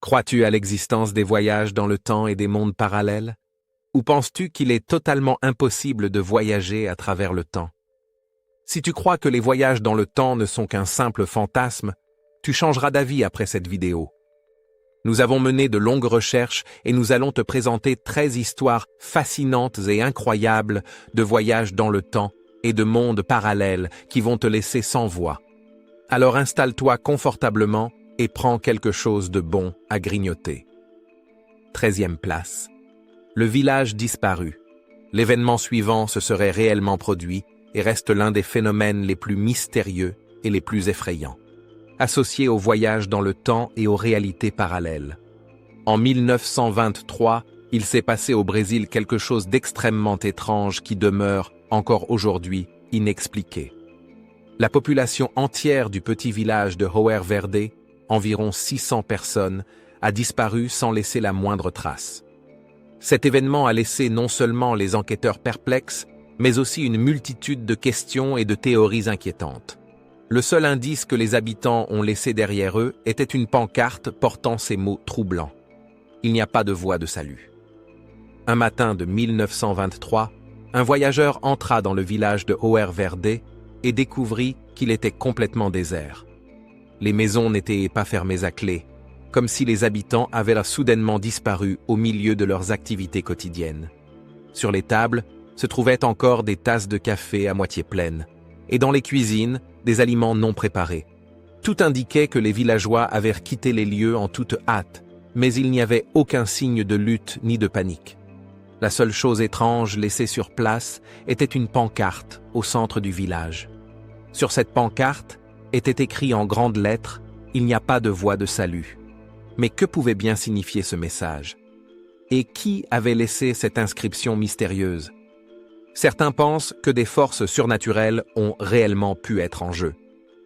Crois-tu à l'existence des voyages dans le temps et des mondes parallèles? Ou penses-tu qu'il est totalement impossible de voyager à travers le temps? Si tu crois que les voyages dans le temps ne sont qu'un simple fantasme, tu changeras d'avis après cette vidéo. Nous avons mené de longues recherches et nous allons te présenter 13 histoires fascinantes et incroyables de voyages dans le temps et de mondes parallèles qui vont te laisser sans voix. Alors installe-toi confortablement et prends quelque chose de bon à grignoter. 13e place. Le village disparu. L'événement suivant se serait réellement produit et reste l'un des phénomènes les plus mystérieux et les plus effrayants, associé au voyage dans le temps et aux réalités parallèles. En 1923, il s'est passé au Brésil quelque chose d'extrêmement étrange qui demeure, encore aujourd'hui, inexpliqué. La population entière du petit village de Joer Verde, environ 600 personnes, a disparu sans laisser la moindre trace. Cet événement a laissé non seulement les enquêteurs perplexes, mais aussi une multitude de questions et de théories inquiétantes. Le seul indice que les habitants ont laissé derrière eux était une pancarte portant ces mots troublants. Il n'y a pas de voie de salut. Un matin de 1923, un voyageur entra dans le village de Joer Verde et découvrit qu'il était complètement désert. Les maisons n'étaient pas fermées à clé, comme si les habitants avaient soudainement disparu au milieu de leurs activités quotidiennes. Sur les tables se trouvaient encore des tasses de café à moitié pleines, et dans les cuisines, des aliments non préparés. Tout indiquait que les villageois avaient quitté les lieux en toute hâte, mais il n'y avait aucun signe de lutte ni de panique. La seule chose étrange laissée sur place était une pancarte au centre du village. Sur cette pancarte était écrit en grandes lettres « Il n'y a pas de voie de salut ». Mais que pouvait bien signifier ce message? Et qui avait laissé cette inscription mystérieuse? Certains pensent que des forces surnaturelles ont réellement pu être en jeu.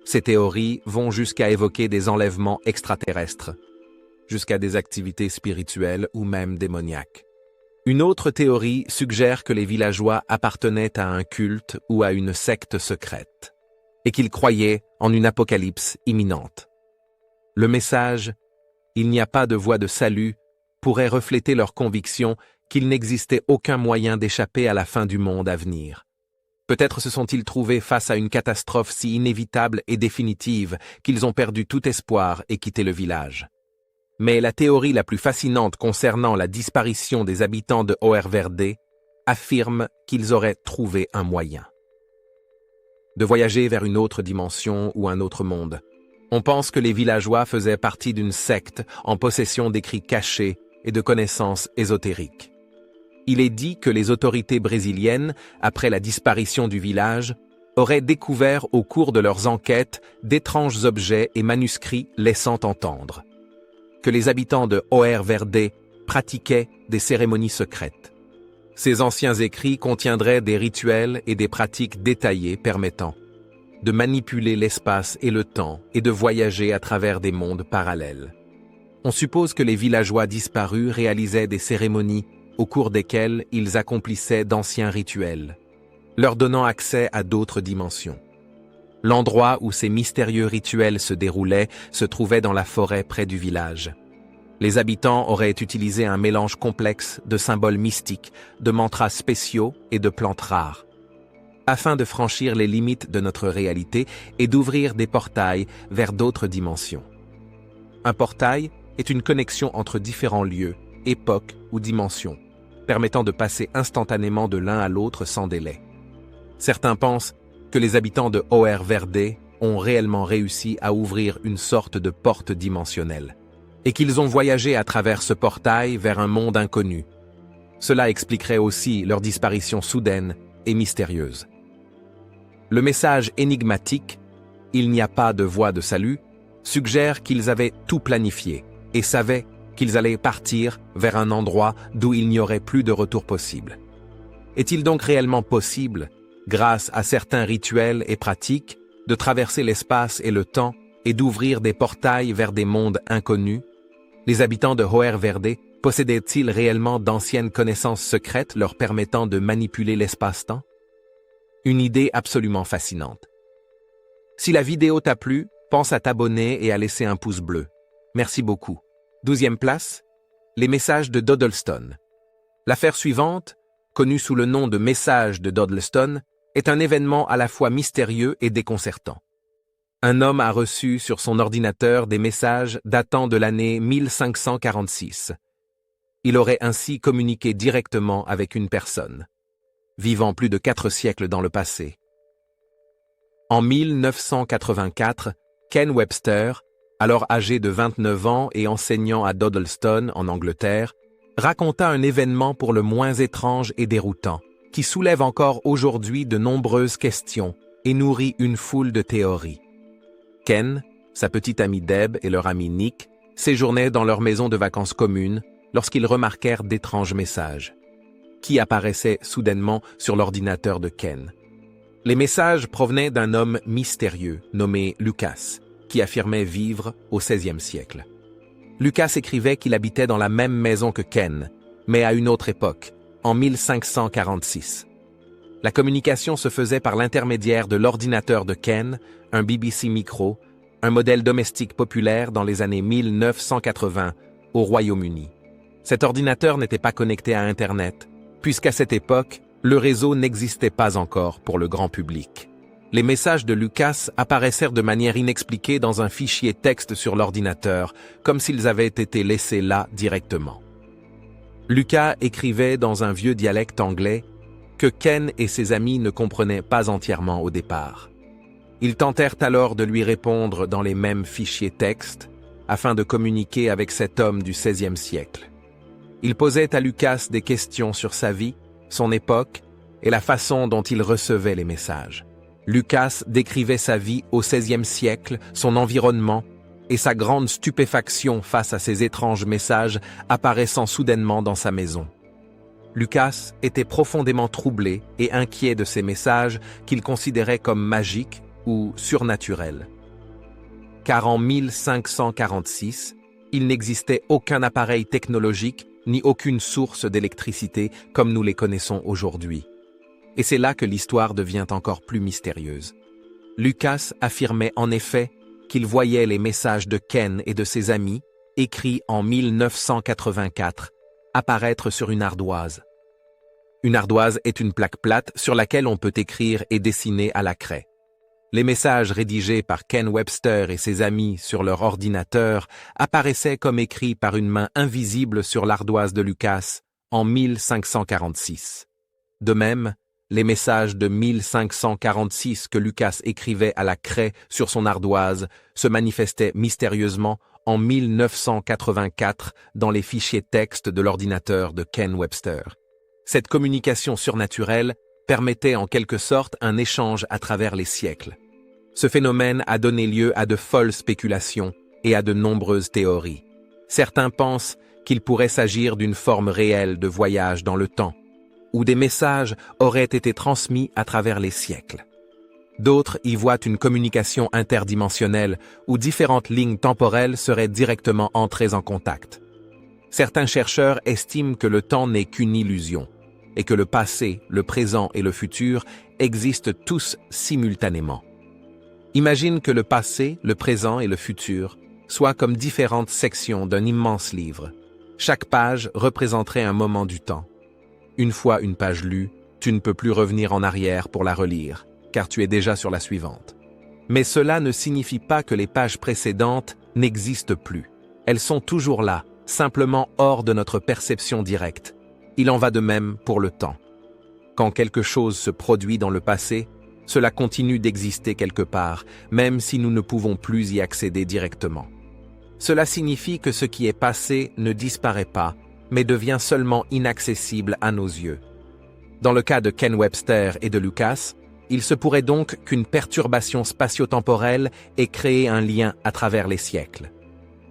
Ces théories vont jusqu'à évoquer des enlèvements extraterrestres, jusqu'à des activités spirituelles ou même démoniaques. Une autre théorie suggère que les villageois appartenaient à un culte ou à une secte secrète, et qu'ils croyaient en une apocalypse imminente. Le message « Il n'y a pas de voie de salut » pourrait refléter leur conviction qu'il n'existait aucun moyen d'échapper à la fin du monde à venir. Peut-être se sont-ils trouvés face à une catastrophe si inévitable et définitive qu'ils ont perdu tout espoir et quitté le village. Mais la théorie la plus fascinante concernant la disparition des habitants de Joer Verde affirme qu'ils auraient trouvé un moyen de voyager vers une autre dimension ou un autre monde. On pense que les villageois faisaient partie d'une secte en possession d'écrits cachés et de connaissances ésotériques. Il est dit que les autorités brésiliennes, après la disparition du village, auraient découvert au cours de leurs enquêtes d'étranges objets et manuscrits laissant entendre que les habitants de Joer Verde pratiquaient des cérémonies secrètes. Ces anciens écrits contiendraient des rituels et des pratiques détaillées permettant de manipuler l'espace et le temps et de voyager à travers des mondes parallèles. On suppose que les villageois disparus réalisaient des cérémonies au cours desquelles ils accomplissaient d'anciens rituels, leur donnant accès à d'autres dimensions. L'endroit où ces mystérieux rituels se déroulaient se trouvait dans la forêt près du village. Les habitants auraient utilisé un mélange complexe de symboles mystiques, de mantras spéciaux et de plantes rares, afin de franchir les limites de notre réalité et d'ouvrir des portails vers d'autres dimensions. Un portail est une connexion entre différents lieux, époques ou dimensions, permettant de passer instantanément de l'un à l'autre sans délai. Certains pensent que les habitants de Joer Verde ont réellement réussi à ouvrir une sorte de porte dimensionnelle, et qu'ils ont voyagé à travers ce portail vers un monde inconnu. Cela expliquerait aussi leur disparition soudaine et mystérieuse. Le message énigmatique « Il n'y a pas de voie de salut » suggère qu'ils avaient tout planifié et savaient qu'ils allaient partir vers un endroit d'où il n'y aurait plus de retour possible. Est-il donc réellement possible, grâce à certains rituels et pratiques, de traverser l'espace et le temps et d'ouvrir des portails vers des mondes inconnus? Les habitants de Joer Verde possédaient-ils réellement d'anciennes connaissances secrètes leur permettant de manipuler l'espace-temps? Une idée absolument fascinante. Si la vidéo t'a plu, pense à t'abonner et à laisser un pouce bleu. Merci beaucoup. 12e place, les messages de Dodlestone. L'affaire suivante, connue sous le nom de message de Dodlestone, est un événement à la fois mystérieux et déconcertant. Un homme a reçu sur son ordinateur des messages datant de l'année 1546. Il aurait ainsi communiqué directement avec une personne, vivant plus de 4 siècles dans le passé. En 1984, Ken Webster, alors âgé de 29 ans et enseignant à Dodlestone, en Angleterre, raconta un événement pour le moins étrange et déroutant, qui soulève encore aujourd'hui de nombreuses questions et nourrit une foule de théories. Ken, sa petite amie Deb et leur ami Nick séjournaient dans leur maison de vacances commune lorsqu'ils remarquèrent d'étranges messages, qui apparaissaient soudainement sur l'ordinateur de Ken. Les messages provenaient d'un homme mystérieux nommé Lucas, qui affirmait vivre au XVIe siècle. Lucas écrivait qu'il habitait dans la même maison que Ken, mais à une autre époque, en 1546. La communication se faisait par l'intermédiaire de l'ordinateur de Ken, un BBC Micro, un modèle domestique populaire dans les années 1980 au Royaume-Uni. Cet ordinateur n'était pas connecté à Internet, puisqu'à cette époque, le réseau n'existait pas encore pour le grand public. Les messages de Lucas apparaissèrent de manière inexpliquée dans un fichier texte sur l'ordinateur, comme s'ils avaient été laissés là directement. Lucas écrivait dans un vieux dialecte anglais que Ken et ses amis ne comprenaient pas entièrement au départ. Ils tentèrent alors de lui répondre dans les mêmes fichiers texte afin de communiquer avec cet homme du XVIe siècle. Ils posaient à Lucas des questions sur sa vie, son époque et la façon dont il recevait les messages. Lucas décrivait sa vie au XVIe siècle, son environnement et sa grande stupéfaction face à ces étranges messages apparaissant soudainement dans sa maison. Lucas était profondément troublé et inquiet de ces messages qu'il considérait comme magiques ou surnaturels. Car en 1546, il n'existait aucun appareil technologique ni aucune source d'électricité comme nous les connaissons aujourd'hui. Et c'est là que l'histoire devient encore plus mystérieuse. Lucas affirmait en effet qu'il voyait les messages de Ken et de ses amis, écrits en 1984, apparaître sur une ardoise. Une ardoise est une plaque plate sur laquelle on peut écrire et dessiner à la craie. Les messages rédigés par Ken Webster et ses amis sur leur ordinateur apparaissaient comme écrits par une main invisible sur l'ardoise de Lucas en 1546. De même, les messages de 1546 que Lucas écrivait à la craie sur son ardoise se manifestaient mystérieusement en 1984 dans les fichiers texte de l'ordinateur de Ken Webster. Cette communication surnaturelle permettait en quelque sorte un échange à travers les siècles. Ce phénomène a donné lieu à de folles spéculations et à de nombreuses théories. Certains pensent qu'il pourrait s'agir d'une forme réelle de voyage dans le temps, où des messages auraient été transmis à travers les siècles. D'autres y voient une communication interdimensionnelle où différentes lignes temporelles seraient directement entrées en contact. Certains chercheurs estiment que le temps n'est qu'une illusion et que le passé, le présent et le futur existent tous simultanément. Imagine que le passé, le présent et le futur soient comme différentes sections d'un immense livre. Chaque page représenterait un moment du temps. Une fois une page lue, tu ne peux plus revenir en arrière pour la relire, car tu es déjà sur la suivante. Mais cela ne signifie pas que les pages précédentes n'existent plus. Elles sont toujours là, simplement hors de notre perception directe. Il en va de même pour le temps. Quand quelque chose se produit dans le passé, cela continue d'exister quelque part, même si nous ne pouvons plus y accéder directement. Cela signifie que ce qui est passé ne disparaît pas, mais devient seulement inaccessible à nos yeux. Dans le cas de Ken Webster et de Lucas, il se pourrait donc qu'une perturbation spatio-temporelle ait créé un lien à travers les siècles.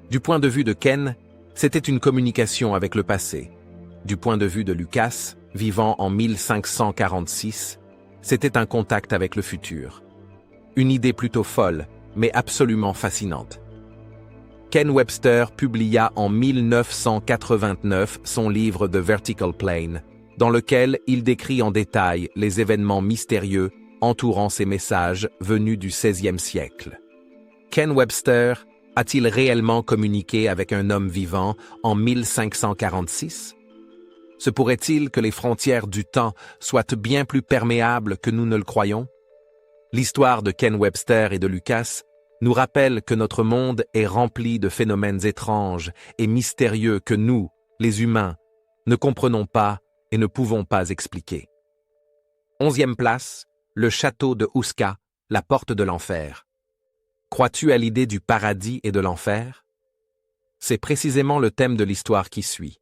Du point de vue de Ken, c'était une communication avec le passé. Du point de vue de Lucas, vivant en 1546, c'était un contact avec le futur. Une idée plutôt folle, mais absolument fascinante. Ken Webster publia en 1989 son livre The Vertical Plane, dans lequel il décrit en détail les événements mystérieux entourant ces messages venus du XVIe siècle. Ken Webster A-t-il réellement communiqué avec un homme vivant en 1546? Se pourrait-il que les frontières du temps soient bien plus perméables que nous ne le croyons? L'histoire de Ken Webster et de Lucas nous rappelle que notre monde est rempli de phénomènes étranges et mystérieux que nous, les humains, ne comprenons pas et ne pouvons pas expliquer. 11e place, le château de Huska, la porte de l'enfer. Crois-tu à l'idée du paradis et de l'enfer? C'est précisément le thème de l'histoire qui suit.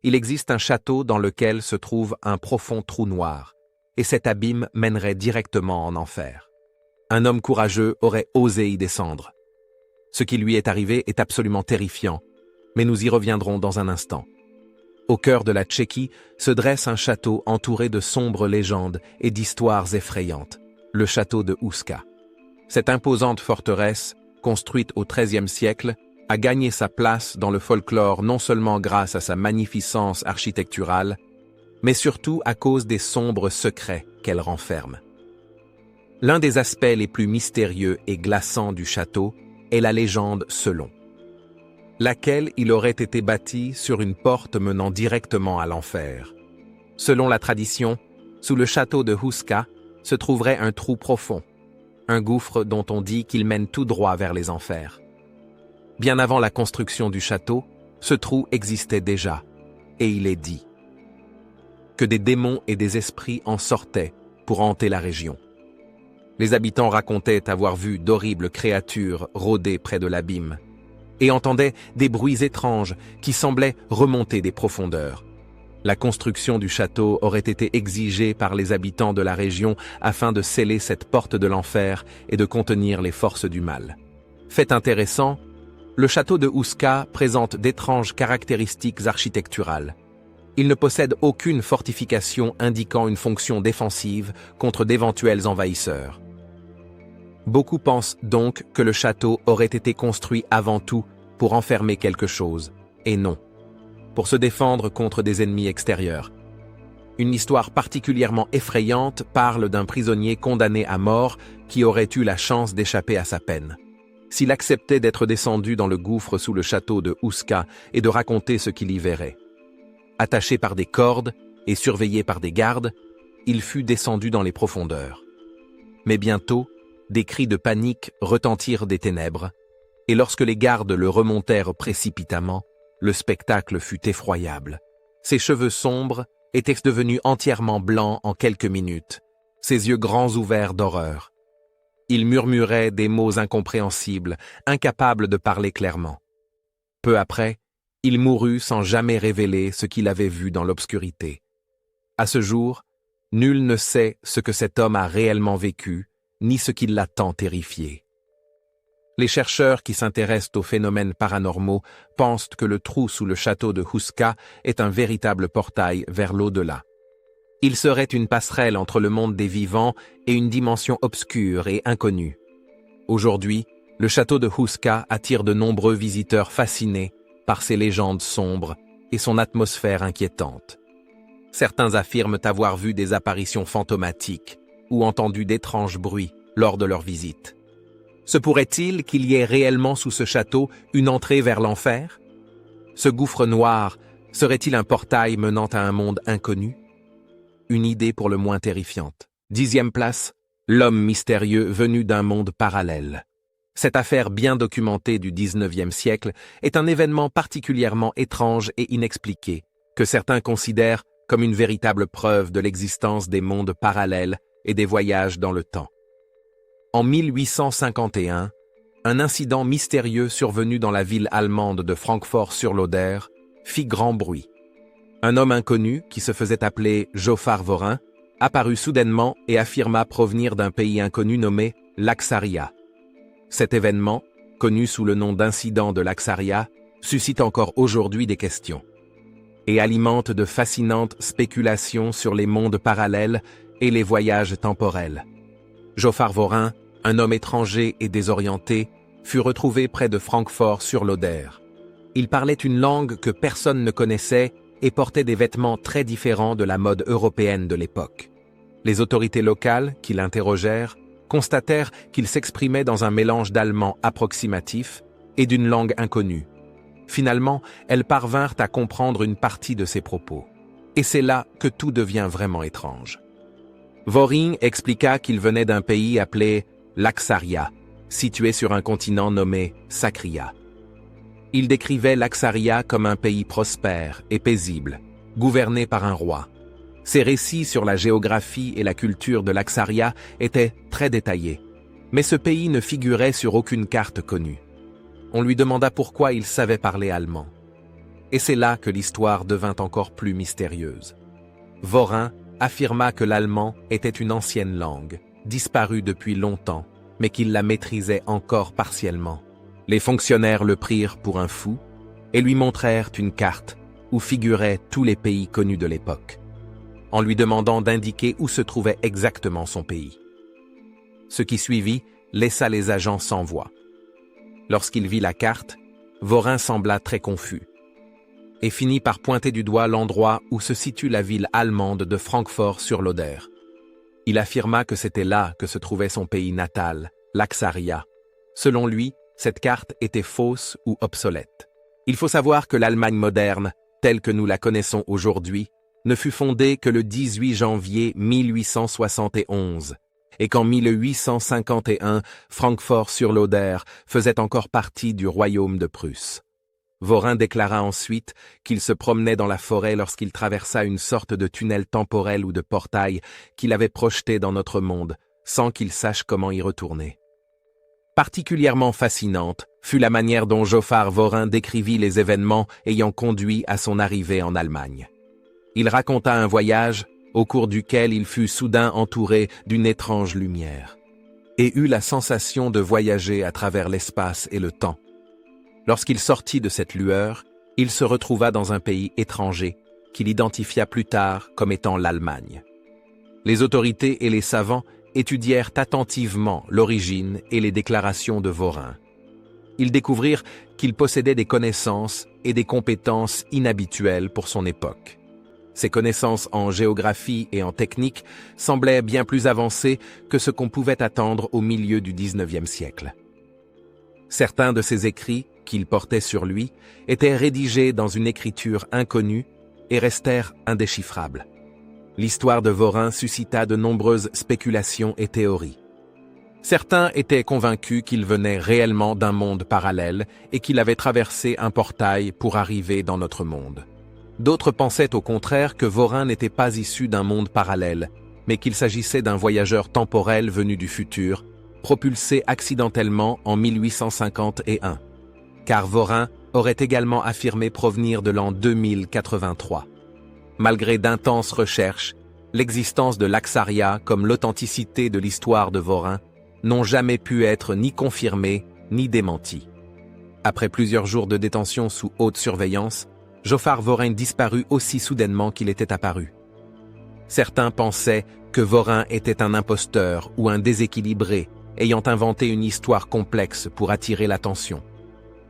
Il existe un château dans lequel se trouve un profond trou noir, et cet abîme mènerait directement en enfer. Un homme courageux aurait osé y descendre. Ce qui lui est arrivé est absolument terrifiant, mais nous y reviendrons dans un instant. Au cœur de la Tchéquie se dresse un château entouré de sombres légendes et d'histoires effrayantes, le château de Huska. Cette imposante forteresse, construite au XIIIe siècle, a gagné sa place dans le folklore non seulement grâce à sa magnificence architecturale, mais surtout à cause des sombres secrets qu'elle renferme. L'un des aspects les plus mystérieux et glaçants du château est la légende selon laquelle il aurait été bâti sur une porte menant directement à l'enfer. Selon la tradition, sous le château de Huska se trouverait un trou profond, un gouffre dont on dit qu'il mène tout droit vers les enfers. Bien avant la construction du château, ce trou existait déjà, et il est dit que des démons et des esprits en sortaient pour hanter la région. Les habitants racontaient avoir vu d'horribles créatures rôder près de l'abîme, et entendaient des bruits étranges qui semblaient remonter des profondeurs. La construction du château aurait été exigée par les habitants de la région afin de sceller cette porte de l'enfer et de contenir les forces du mal. Fait intéressant, le château de Huska présente d'étranges caractéristiques architecturales. Il ne possède aucune fortification indiquant une fonction défensive contre d'éventuels envahisseurs. Beaucoup pensent donc que le château aurait été construit avant tout pour enfermer quelque chose, et non pour se défendre contre des ennemis extérieurs. Une histoire particulièrement effrayante parle d'un prisonnier condamné à mort qui aurait eu la chance d'échapper à sa peine. S'il acceptait d'être descendu dans le gouffre sous le château de Huska et de raconter ce qu'il y verrait. Attaché par des cordes et surveillé par des gardes, il fut descendu dans les profondeurs. Mais bientôt, des cris de panique retentirent des ténèbres, et lorsque les gardes le remontèrent précipitamment, le spectacle fut effroyable. Ses cheveux sombres étaient devenus entièrement blancs en quelques minutes, ses yeux grands ouverts d'horreur. Il murmurait des mots incompréhensibles, incapable de parler clairement. Peu après, il mourut sans jamais révéler ce qu'il avait vu dans l'obscurité. À ce jour, nul ne sait ce que cet homme a réellement vécu, ni ce qui l'a tant terrifié. Les chercheurs qui s'intéressent aux phénomènes paranormaux pensent que le trou sous le château de Huska est un véritable portail vers l'au-delà. Il serait une passerelle entre le monde des vivants et une dimension obscure et inconnue. Aujourd'hui, le château de Huska attire de nombreux visiteurs fascinés par ses légendes sombres et son atmosphère inquiétante. Certains affirment avoir vu des apparitions fantomatiques ou entendu d'étranges bruits lors de leur visite. Se pourrait-il qu'il y ait réellement sous ce château une entrée vers l'enfer? Ce gouffre noir serait-il un portail menant à un monde inconnu? Une idée pour le moins terrifiante. 10e place, l'homme mystérieux venu d'un monde parallèle. Cette affaire bien documentée du 19e siècle est un événement particulièrement étrange et inexpliqué, que certains considèrent comme une véritable preuve de l'existence des mondes parallèles et des voyages dans le temps. En 1851, un incident mystérieux survenu dans la ville allemande de Francfort-sur-l'Oder fit grand bruit. Un homme inconnu, qui se faisait appeler Joffar Vorin, apparut soudainement et affirma provenir d'un pays inconnu nommé l'Axaria. Cet événement, connu sous le nom d'incident de l'Axaria, suscite encore aujourd'hui des questions et alimente de fascinantes spéculations sur les mondes parallèles et les voyages temporels. Joffar Vorin, un homme étranger et désorienté, fut retrouvé près de Francfort-sur-l'Oder. Il parlait une langue que personne ne connaissait et portait des vêtements très différents de la mode européenne de l'époque. Les autorités locales, qui l'interrogèrent, constatèrent qu'il s'exprimait dans un mélange d'allemand approximatif et d'une langue inconnue. Finalement, elles parvinrent à comprendre une partie de ses propos. Et c'est là que tout devient vraiment étrange. Vorin expliqua qu'il venait d'un pays appelé Laxaria, situé sur un continent nommé Sakria. Il décrivait Laxaria comme un pays prospère et paisible, gouverné par un roi. Ses récits sur la géographie et la culture de Laxaria étaient très détaillés, mais ce pays ne figurait sur aucune carte connue. On lui demanda pourquoi il savait parler allemand. Et c'est là que l'histoire devint encore plus mystérieuse. Vorin affirma que l'allemand était une ancienne langue, disparue depuis longtemps, mais qu'il la maîtrisait encore partiellement. Les fonctionnaires le prirent pour un fou et lui montrèrent une carte où figuraient tous les pays connus de l'époque, en lui demandant d'indiquer où se trouvait exactement son pays. Ce qui suivit laissa les agents sans voix. Lorsqu'il vit la carte, Vorin sembla très confus et finit par pointer du doigt l'endroit où se situe la ville allemande de Francfort-sur-l'Oder. Il affirma que c'était là que se trouvait son pays natal, Laxaria. Selon lui, cette carte était fausse ou obsolète. Il faut savoir que l'Allemagne moderne, telle que nous la connaissons aujourd'hui, ne fut fondée que le 18 janvier 1871, et qu'en 1851, Francfort-sur-l'Oder faisait encore partie du royaume de Prusse. Vorin déclara ensuite qu'il se promenait dans la forêt lorsqu'il traversa une sorte de tunnel temporel ou de portail qu'il avait projeté dans notre monde, sans qu'il sache comment y retourner. Particulièrement fascinante fut la manière dont Joffard Vorin décrivit les événements ayant conduit à son arrivée en Allemagne. Il raconta un voyage au cours duquel il fut soudain entouré d'une étrange lumière et eut la sensation de voyager à travers l'espace et le temps. Lorsqu'il sortit de cette lueur, il se retrouva dans un pays étranger qu'il identifia plus tard comme étant l'Allemagne. Les autorités et les savants étudièrent attentivement l'origine et les déclarations de Vorin. Ils découvrirent qu'il possédait des connaissances et des compétences inhabituelles pour son époque. Ses connaissances en géographie et en technique semblaient bien plus avancées que ce qu'on pouvait attendre au milieu du XIXe siècle. Certains de ses écrits, qu'il portait sur lui, étaient rédigés dans une écriture inconnue et restèrent indéchiffrables. L'histoire de Vorin suscita de nombreuses spéculations et théories. Certains étaient convaincus qu'il venait réellement d'un monde parallèle et qu'il avait traversé un portail pour arriver dans notre monde. D'autres pensaient au contraire que Vorin n'était pas issu d'un monde parallèle, mais qu'il s'agissait d'un voyageur temporel venu du futur, propulsé accidentellement en 1851, car Vorin aurait également affirmé provenir de l'an 2083. Malgré d'intenses recherches, l'existence de Laxaria comme l'authenticité de l'histoire de Vorin n'ont jamais pu être ni confirmées ni démenties. Après plusieurs jours de détention sous haute surveillance, Joffard Vorin disparut aussi soudainement qu'il était apparu. Certains pensaient que Vorin était un imposteur ou un déséquilibré, ayant inventé une histoire complexe pour attirer l'attention.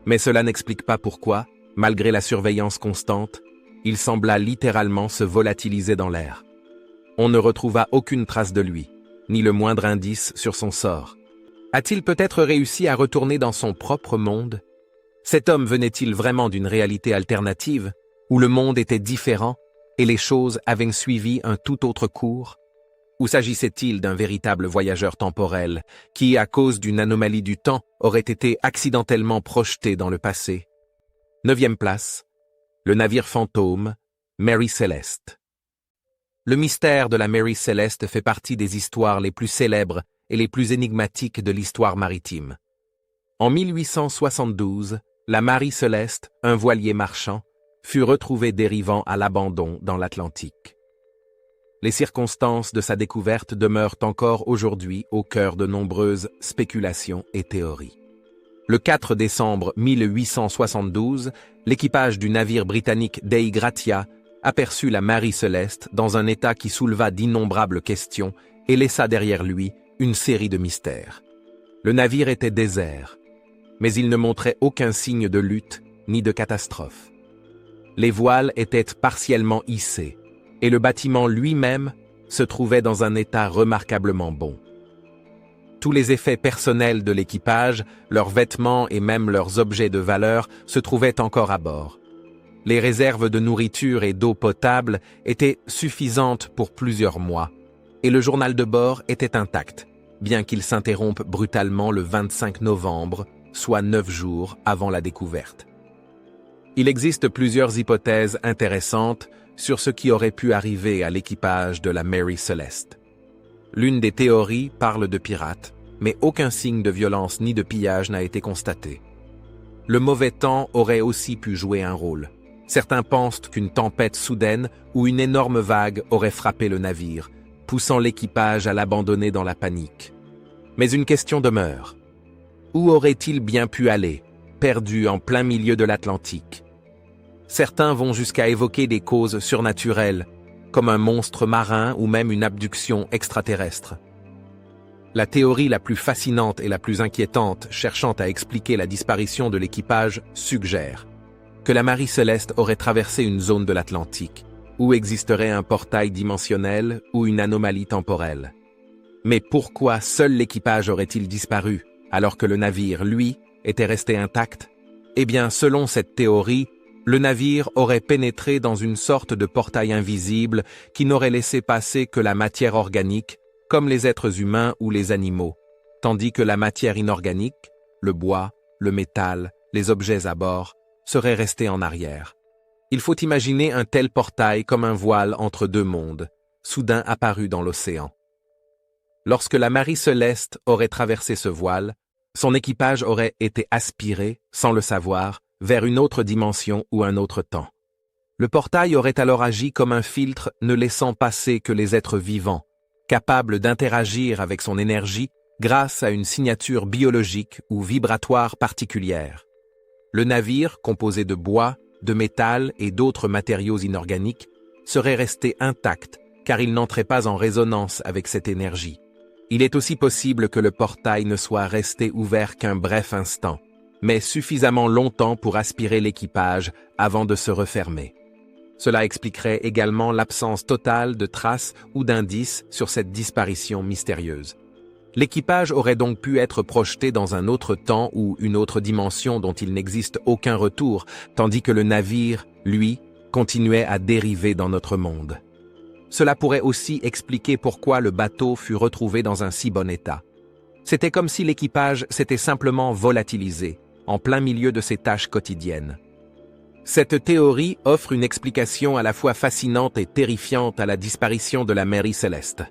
Mais cela n'explique pas pourquoi, malgré la surveillance constante, il sembla littéralement se volatiliser dans l'air. On ne retrouva aucune trace de lui, ni le moindre indice sur son sort. A-t-il peut-être réussi à retourner dans son propre monde? Cet homme venait-il vraiment d'une réalité alternative, où le monde était différent et les choses avaient suivi un tout autre cours? Ou s'agissait-il d'un véritable voyageur temporel qui, à cause d'une anomalie du temps, aurait été accidentellement projeté dans le passé? 9e place, le navire fantôme, Mary Celeste. Le mystère de la Mary Celeste fait partie des histoires les plus célèbres et les plus énigmatiques de l'histoire maritime. En 1872, la Mary Celeste, un voilier marchand, fut retrouvé dérivant à l'abandon dans l'Atlantique. Les circonstances de sa découverte demeurent encore aujourd'hui au cœur de nombreuses spéculations et théories. Le 4 décembre 1872, l'équipage du navire britannique Dei Gratia aperçut la Mary Celeste dans un état qui souleva d'innombrables questions et laissa derrière lui une série de mystères. Le navire était désert, mais il ne montrait aucun signe de lutte ni de catastrophe. Les voiles étaient partiellement hissées, et le bâtiment lui-même se trouvait dans un état remarquablement bon. Tous les effets personnels de l'équipage, leurs vêtements et même leurs objets de valeur se trouvaient encore à bord. Les réserves de nourriture et d'eau potable étaient suffisantes pour plusieurs mois, et le journal de bord était intact, bien qu'il s'interrompe brutalement le 25 novembre, soit 9 jours avant la découverte. Il existe plusieurs hypothèses intéressantes sur ce qui aurait pu arriver à l'équipage de la Mary Celeste. L'une des théories parle de pirates, mais aucun signe de violence ni de pillage n'a été constaté. Le mauvais temps aurait aussi pu jouer un rôle. Certains pensent qu'une tempête soudaine ou une énorme vague aurait frappé le navire, poussant l'équipage à l'abandonner dans la panique. Mais une question demeure. Où aurait-il bien pu aller, perdu en plein milieu de l'Atlantique? Certains vont jusqu'à évoquer des causes surnaturelles, comme un monstre marin ou même une abduction extraterrestre. La théorie la plus fascinante et la plus inquiétante cherchant à expliquer la disparition de l'équipage suggère que la Mary Celeste aurait traversé une zone de l'Atlantique, où existerait un portail dimensionnel ou une anomalie temporelle. Mais pourquoi seul l'équipage aurait-il disparu, alors que le navire, lui, était resté intact? Eh bien, selon cette théorie, le navire aurait pénétré dans une sorte de portail invisible qui n'aurait laissé passer que la matière organique, comme les êtres humains ou les animaux, tandis que la matière inorganique, le bois, le métal, les objets à bord, seraient restés en arrière. Il faut imaginer un tel portail comme un voile entre deux mondes, soudain apparu dans l'océan. Lorsque la Mary Celeste aurait traversé ce voile, son équipage aurait été aspiré, sans le savoir, vers une autre dimension ou un autre temps. Le portail aurait alors agi comme un filtre ne laissant passer que les êtres vivants, capables d'interagir avec son énergie grâce à une signature biologique ou vibratoire particulière. Le navire, composé de bois, de métal et d'autres matériaux inorganiques, serait resté intact car il n'entrait pas en résonance avec cette énergie. Il est aussi possible que le portail ne soit resté ouvert qu'un bref instant, mais suffisamment longtemps pour aspirer l'équipage avant de se refermer. Cela expliquerait également l'absence totale de traces ou d'indices sur cette disparition mystérieuse. L'équipage aurait donc pu être projeté dans un autre temps ou une autre dimension dont il n'existe aucun retour, tandis que le navire, lui, continuait à dériver dans notre monde. Cela pourrait aussi expliquer pourquoi le bateau fut retrouvé dans un si bon état. C'était comme si l'équipage s'était simplement volatilisé, en plein milieu de ses tâches quotidiennes. Cette théorie offre une explication à la fois fascinante et terrifiante à la disparition de la Mary Celeste.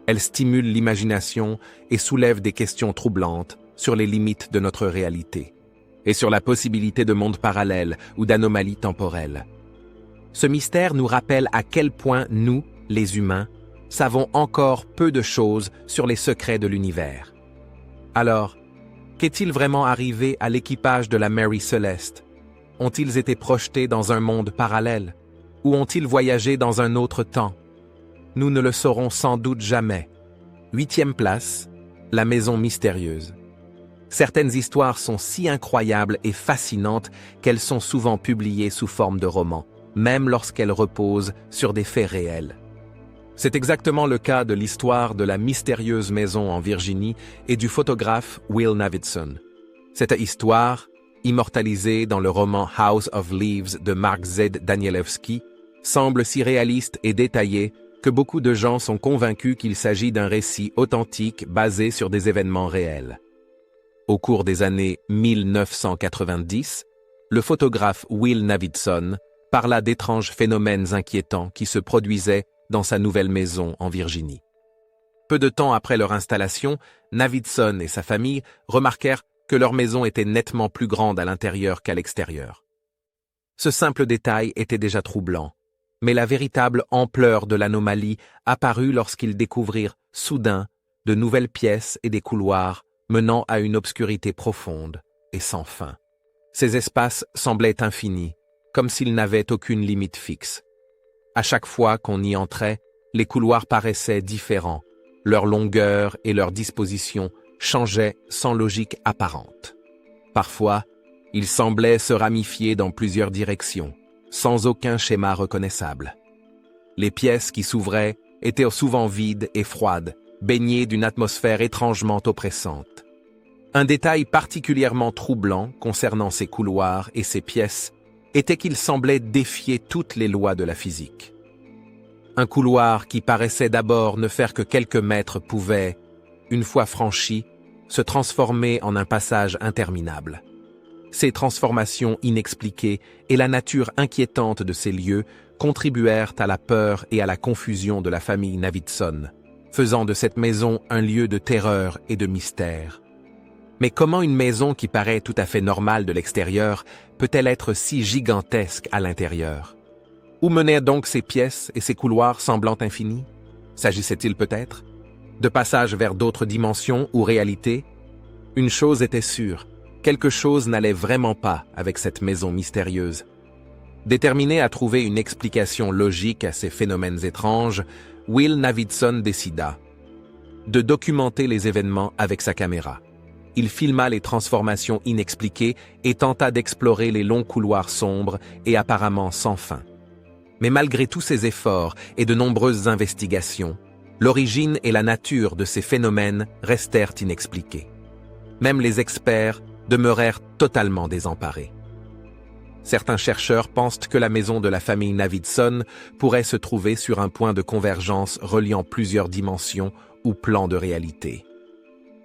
Elle stimule l'imagination et soulève des questions troublantes sur les limites de notre réalité, et sur la possibilité de mondes parallèles ou d'anomalies temporelles. Ce mystère nous rappelle à quel point nous, les humains, savons encore peu de choses sur les secrets de l'univers. Alors, qu'est-il vraiment arrivé à l'équipage de la Mary Celeste? Ont-ils été projetés dans un monde parallèle? Ou ont-ils voyagé dans un autre temps? Nous ne le saurons sans doute jamais. 8e place, la maison mystérieuse. Certaines histoires sont si incroyables et fascinantes qu'elles sont souvent publiées sous forme de romans, même lorsqu'elles reposent sur des faits réels. C'est exactement le cas de l'histoire de la mystérieuse maison en Virginie et du photographe Will Navidson. Cette histoire, immortalisée dans le roman House of Leaves de Mark Z. Danielewski, semble si réaliste et détaillée que beaucoup de gens sont convaincus qu'il s'agit d'un récit authentique basé sur des événements réels. Au cours des années 1990, le photographe Will Navidson parla d'étranges phénomènes inquiétants qui se produisaient dans sa nouvelle maison en Virginie. Peu de temps après leur installation, Navidson et sa famille remarquèrent que leur maison était nettement plus grande à l'intérieur qu'à l'extérieur. Ce simple détail était déjà troublant, mais la véritable ampleur de l'anomalie apparut lorsqu'ils découvrirent soudain de nouvelles pièces et des couloirs menant à une obscurité profonde et sans fin. Ces espaces semblaient infinis, comme s'ils n'avaient aucune limite fixe. À chaque fois qu'on y entrait, les couloirs paraissaient différents, leur longueur et leur disposition changeaient sans logique apparente. Parfois, ils semblaient se ramifier dans plusieurs directions, sans aucun schéma reconnaissable. Les pièces qui s'ouvraient étaient souvent vides et froides, baignée d'une atmosphère étrangement oppressante. Un détail particulièrement troublant concernant ces couloirs et ces pièces était qu'il semblait défier toutes les lois de la physique. Un couloir qui paraissait d'abord ne faire que quelques mètres pouvait, une fois franchi, se transformer en un passage interminable. Ces transformations inexpliquées et la nature inquiétante de ces lieux contribuèrent à la peur et à la confusion de la famille Navidson, faisant de cette maison un lieu de terreur et de mystère. Mais comment une maison qui paraît tout à fait normale de l'extérieur peut-elle être si gigantesque à l'intérieur? Où menaient donc ces pièces et ces couloirs semblant infinis? S'agissait-il peut-être de passages vers d'autres dimensions ou réalités? Une chose était sûre, quelque chose n'allait vraiment pas avec cette maison mystérieuse. Déterminé à trouver une explication logique à ces phénomènes étranges, Will Navidson décida de documenter les événements avec sa caméra. Il filma les transformations inexpliquées et tenta d'explorer les longs couloirs sombres et apparemment sans fin. Mais malgré tous ces efforts et de nombreuses investigations, l'origine et la nature de ces phénomènes restèrent inexpliquées. Même les experts demeurèrent totalement désemparés. Certains chercheurs pensent que la maison de la famille Navidson pourrait se trouver sur un point de convergence reliant plusieurs dimensions ou plans de réalité.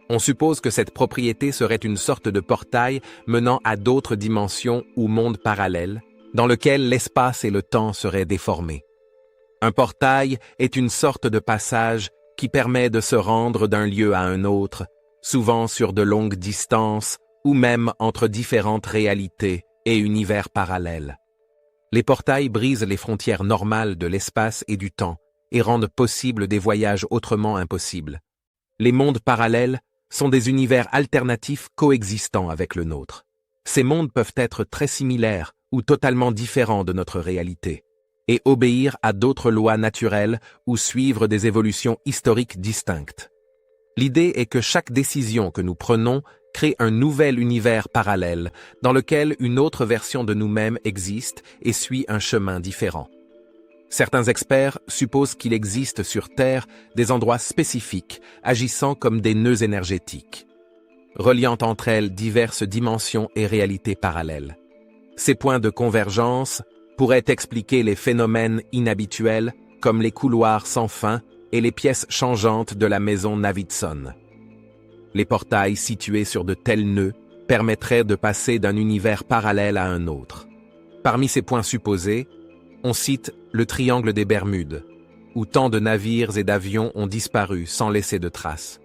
On suppose que cette propriété serait une sorte de portail menant à d'autres dimensions ou mondes parallèles, dans lequel l'espace et le temps seraient déformés. Un portail est une sorte de passage qui permet de se rendre d'un lieu à un autre, souvent sur de longues distances ou même entre différentes réalités et univers parallèles. Les portails brisent les frontières normales de l'espace et du temps et rendent possibles des voyages autrement impossibles. Les mondes parallèles sont des univers alternatifs coexistant avec le nôtre. Ces mondes peuvent être très similaires ou totalement différents de notre réalité, et obéir à d'autres lois naturelles ou suivre des évolutions historiques distinctes. L'idée est que chaque décision que nous prenons crée un nouvel univers parallèle dans lequel une autre version de nous-mêmes existe et suit un chemin différent. Certains experts supposent qu'il existe sur Terre des endroits spécifiques agissant comme des nœuds énergétiques, reliant entre elles diverses dimensions et réalités parallèles. Ces points de convergence pourraient expliquer les phénomènes inhabituels comme les couloirs sans fin et les pièces changeantes de la maison Navidson. Les portails situés sur de tels nœuds permettraient de passer d'un univers parallèle à un autre. Parmi ces points supposés, on cite le triangle des Bermudes, où tant de navires et d'avions ont disparu sans laisser de traces,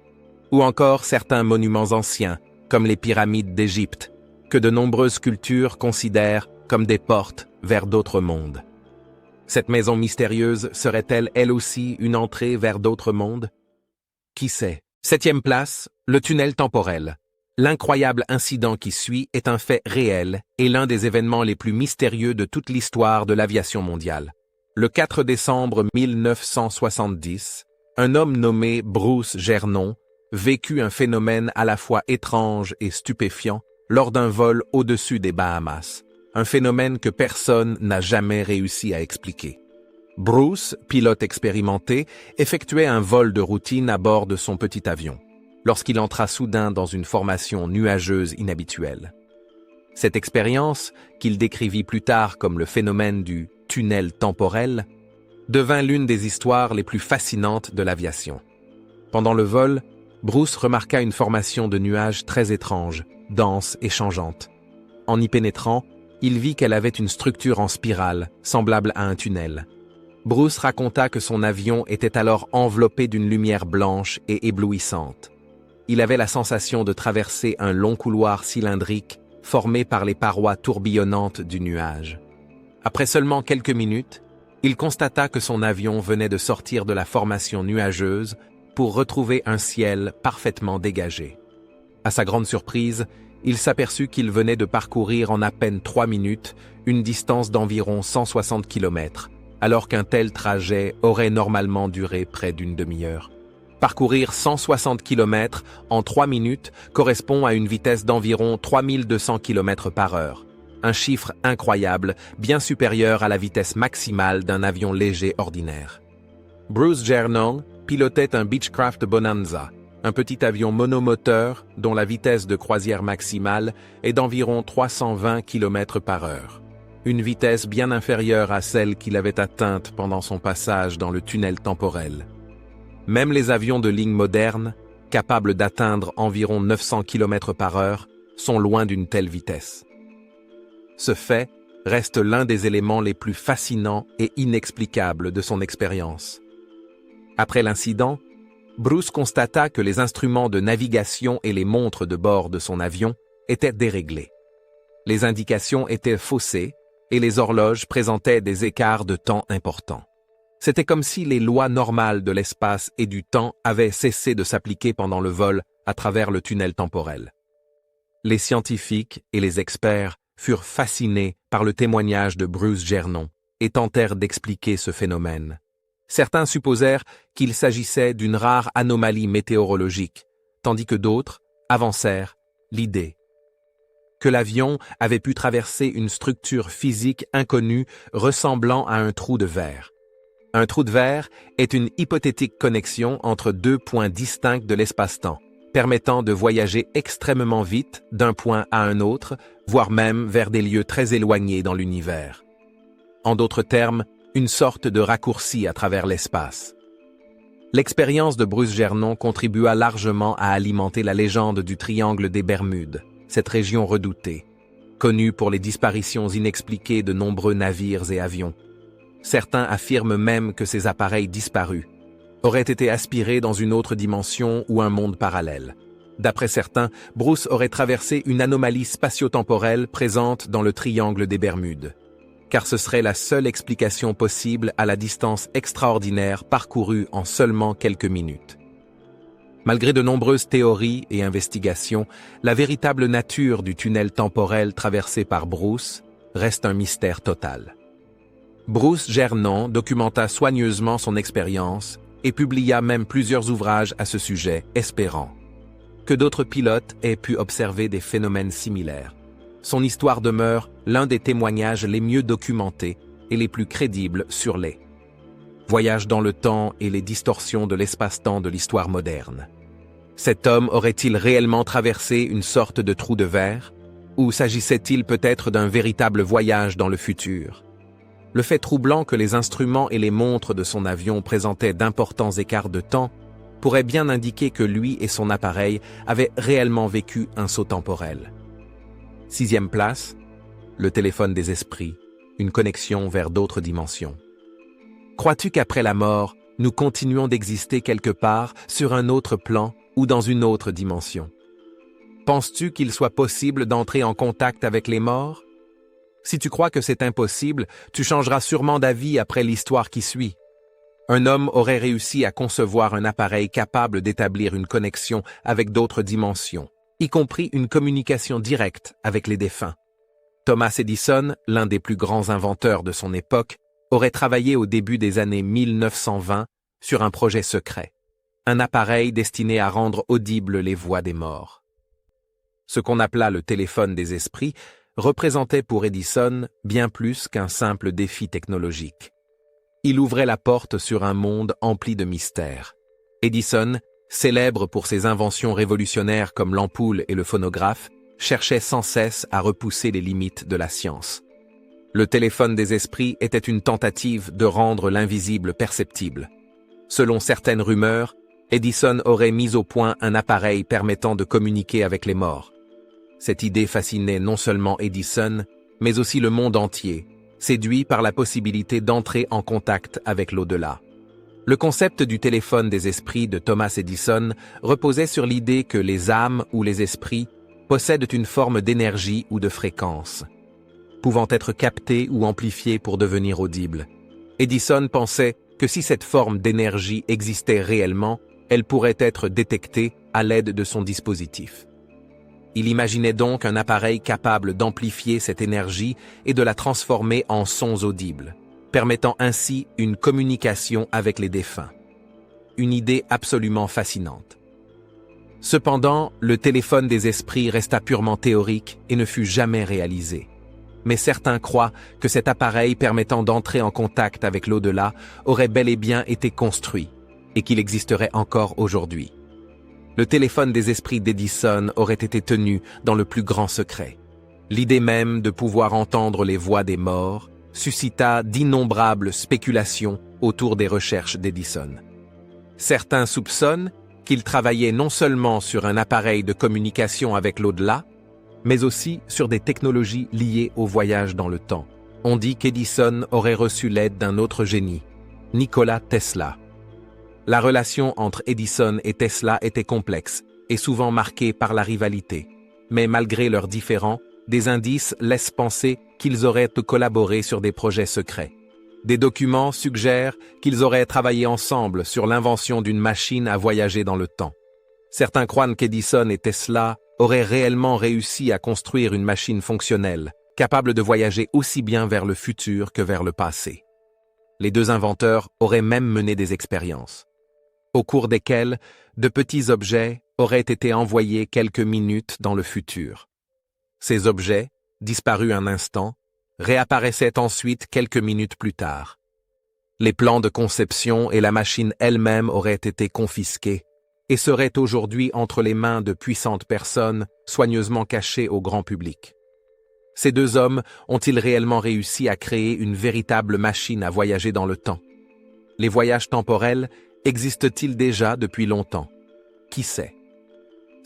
ou encore certains monuments anciens, comme les pyramides d'Égypte, que de nombreuses cultures considèrent comme des portes vers d'autres mondes. Cette maison mystérieuse serait-elle elle aussi une entrée vers d'autres mondes? Qui sait? 7e place, le tunnel temporel. L'incroyable incident qui suit est un fait réel et l'un des événements les plus mystérieux de toute l'histoire de l'aviation mondiale. Le 4 décembre 1970, un homme nommé Bruce Gernon vécut un phénomène à la fois étrange et stupéfiant lors d'un vol au-dessus des Bahamas. Un phénomène que personne n'a jamais réussi à expliquer. Bruce, pilote expérimenté, effectuait un vol de routine à bord de son petit avion, lorsqu'il entra soudain dans une formation nuageuse inhabituelle. Cette expérience, qu'il décrivit plus tard comme le phénomène du tunnel temporel, devint l'une des histoires les plus fascinantes de l'aviation. Pendant le vol, Bruce remarqua une formation de nuages très étrange, dense et changeante. En y pénétrant, il vit qu'elle avait une structure en spirale, semblable à un tunnel. Bruce raconta que son avion était alors enveloppé d'une lumière blanche et éblouissante. Il avait la sensation de traverser un long couloir cylindrique formé par les parois tourbillonnantes du nuage. Après seulement quelques minutes, il constata que son avion venait de sortir de la formation nuageuse pour retrouver un ciel parfaitement dégagé. À sa grande surprise, il s'aperçut qu'il venait de parcourir en à peine 3 minutes une distance d'environ 160 km, alors qu'un tel trajet aurait normalement duré près d'une demi-heure. Parcourir 160 km en 3 minutes correspond à une vitesse d'environ 3200 km par heure, un chiffre incroyable, bien supérieur à la vitesse maximale d'un avion léger ordinaire. Bruce Gernon, pilotait un Beechcraft Bonanza, un petit avion monomoteur dont la vitesse de croisière maximale est d'environ 320 km par heure. Une vitesse bien inférieure à celle qu'il avait atteinte pendant son passage dans le tunnel temporel. Même les avions de ligne modernes, capables d'atteindre environ 900 km par heure, sont loin d'une telle vitesse. Ce fait reste l'un des éléments les plus fascinants et inexplicables de son expérience. Après l'incident, Bruce constata que les instruments de navigation et les montres de bord de son avion étaient déréglés. Les indications étaient faussées et les horloges présentaient des écarts de temps importants. C'était comme si les lois normales de l'espace et du temps avaient cessé de s'appliquer pendant le vol à travers le tunnel temporel. Les scientifiques et les experts furent fascinés par le témoignage de Bruce Gernon et tentèrent d'expliquer ce phénomène. Certains supposèrent qu'il s'agissait d'une rare anomalie météorologique, tandis que d'autres avancèrent l'idée que l'avion avait pu traverser une structure physique inconnue ressemblant à un trou de verre. Un trou de verre est une hypothétique connexion entre deux points distincts de l'espace-temps, permettant de voyager extrêmement vite d'un point à un autre, voire même vers des lieux très éloignés dans l'univers. En d'autres termes, une sorte de raccourci à travers l'espace. L'expérience de Bruce Gernon contribua largement à alimenter la légende du triangle des Bermudes, cette région redoutée, connue pour les disparitions inexpliquées de nombreux navires et avions. Certains affirment même que ces appareils disparus auraient été aspirés dans une autre dimension ou un monde parallèle. D'après certains, Bruce aurait traversé une anomalie spatio-temporelle présente dans le triangle des Bermudes, car ce serait la seule explication possible à la distance extraordinaire parcourue en seulement quelques minutes. Malgré de nombreuses théories et investigations, la véritable nature du tunnel temporel traversé par Bruce reste un mystère total. Bruce Gernon documenta soigneusement son expérience et publia même plusieurs ouvrages à ce sujet, espérant que d'autres pilotes aient pu observer des phénomènes similaires. Son histoire demeure l'un des témoignages les mieux documentés et les plus crédibles sur les voyages dans le temps et les distorsions de l'espace-temps de l'histoire moderne. Cet homme aurait-il réellement traversé une sorte de trou de verre, ou s'agissait-il peut-être d'un véritable voyage dans le futur? Le fait troublant que les instruments et les montres de son avion présentaient d'importants écarts de temps pourrait bien indiquer que lui et son appareil avaient réellement vécu un saut temporel. 6e place, le téléphone des esprits, une connexion vers d'autres dimensions. Crois-tu qu'après la mort, nous continuons d'exister quelque part sur un autre plan ou dans une autre dimension? Penses-tu qu'il soit possible d'entrer en contact avec les morts? Si tu crois que c'est impossible, tu changeras sûrement d'avis après l'histoire qui suit. Un homme aurait réussi à concevoir un appareil capable d'établir une connexion avec d'autres dimensions, y compris une communication directe avec les défunts. Thomas Edison, l'un des plus grands inventeurs de son époque, aurait travaillé au début des années 1920 sur un projet secret, un appareil destiné à rendre audibles les voix des morts. Ce qu'on appela le téléphone des esprits représentait pour Edison bien plus qu'un simple défi technologique. Il ouvrait la porte sur un monde empli de mystères. Edison, célèbre pour ses inventions révolutionnaires comme l'ampoule et le phonographe, cherchait sans cesse à repousser les limites de la science. Le téléphone des esprits était une tentative de rendre l'invisible perceptible. Selon certaines rumeurs, Edison aurait mis au point un appareil permettant de communiquer avec les morts. Cette idée fascinait non seulement Edison, mais aussi le monde entier, séduit par la possibilité d'entrer en contact avec l'au-delà. Le concept du téléphone des esprits de Thomas Edison reposait sur l'idée que les âmes ou les esprits possèdent une forme d'énergie ou de fréquence, pouvant être captées ou amplifiées pour devenir audibles. Edison pensait que si cette forme d'énergie existait réellement, elle pourrait être détectée à l'aide de son dispositif. Il imaginait donc un appareil capable d'amplifier cette énergie et de la transformer en sons audibles, permettant ainsi une communication avec les défunts. Une idée absolument fascinante. Cependant, le téléphone des esprits resta purement théorique et ne fut jamais réalisé. Mais certains croient que cet appareil permettant d'entrer en contact avec l'au-delà aurait bel et bien été construit, et qu'il existerait encore aujourd'hui. Le téléphone des esprits d'Edison aurait été tenu dans le plus grand secret. L'idée même de pouvoir entendre les voix des morts suscita d'innombrables spéculations autour des recherches d'Edison. Certains soupçonnent qu'il travaillait non seulement sur un appareil de communication avec l'au-delà, mais aussi sur des technologies liées au voyage dans le temps. On dit qu'Edison aurait reçu l'aide d'un autre génie, Nikola Tesla. La relation entre Edison et Tesla était complexe et souvent marquée par la rivalité. Mais malgré leurs différends, des indices laissent penser qu'ils auraient collaboré sur des projets secrets. Des documents suggèrent qu'ils auraient travaillé ensemble sur l'invention d'une machine à voyager dans le temps. Certains croient qu'Edison et Tesla auraient réellement réussi à construire une machine fonctionnelle, capable de voyager aussi bien vers le futur que vers le passé. Les deux inventeurs auraient même mené des expériences, au cours desquelles de petits objets auraient été envoyés quelques minutes dans le futur. Ces objets, disparus un instant, réapparaissaient ensuite quelques minutes plus tard. Les plans de conception et la machine elle-même auraient été confisqués et seraient aujourd'hui entre les mains de puissantes personnes soigneusement cachées au grand public. Ces deux hommes ont-ils réellement réussi à créer une véritable machine à voyager dans le temps? Les voyages temporels existent-ils déjà depuis longtemps? Qui sait?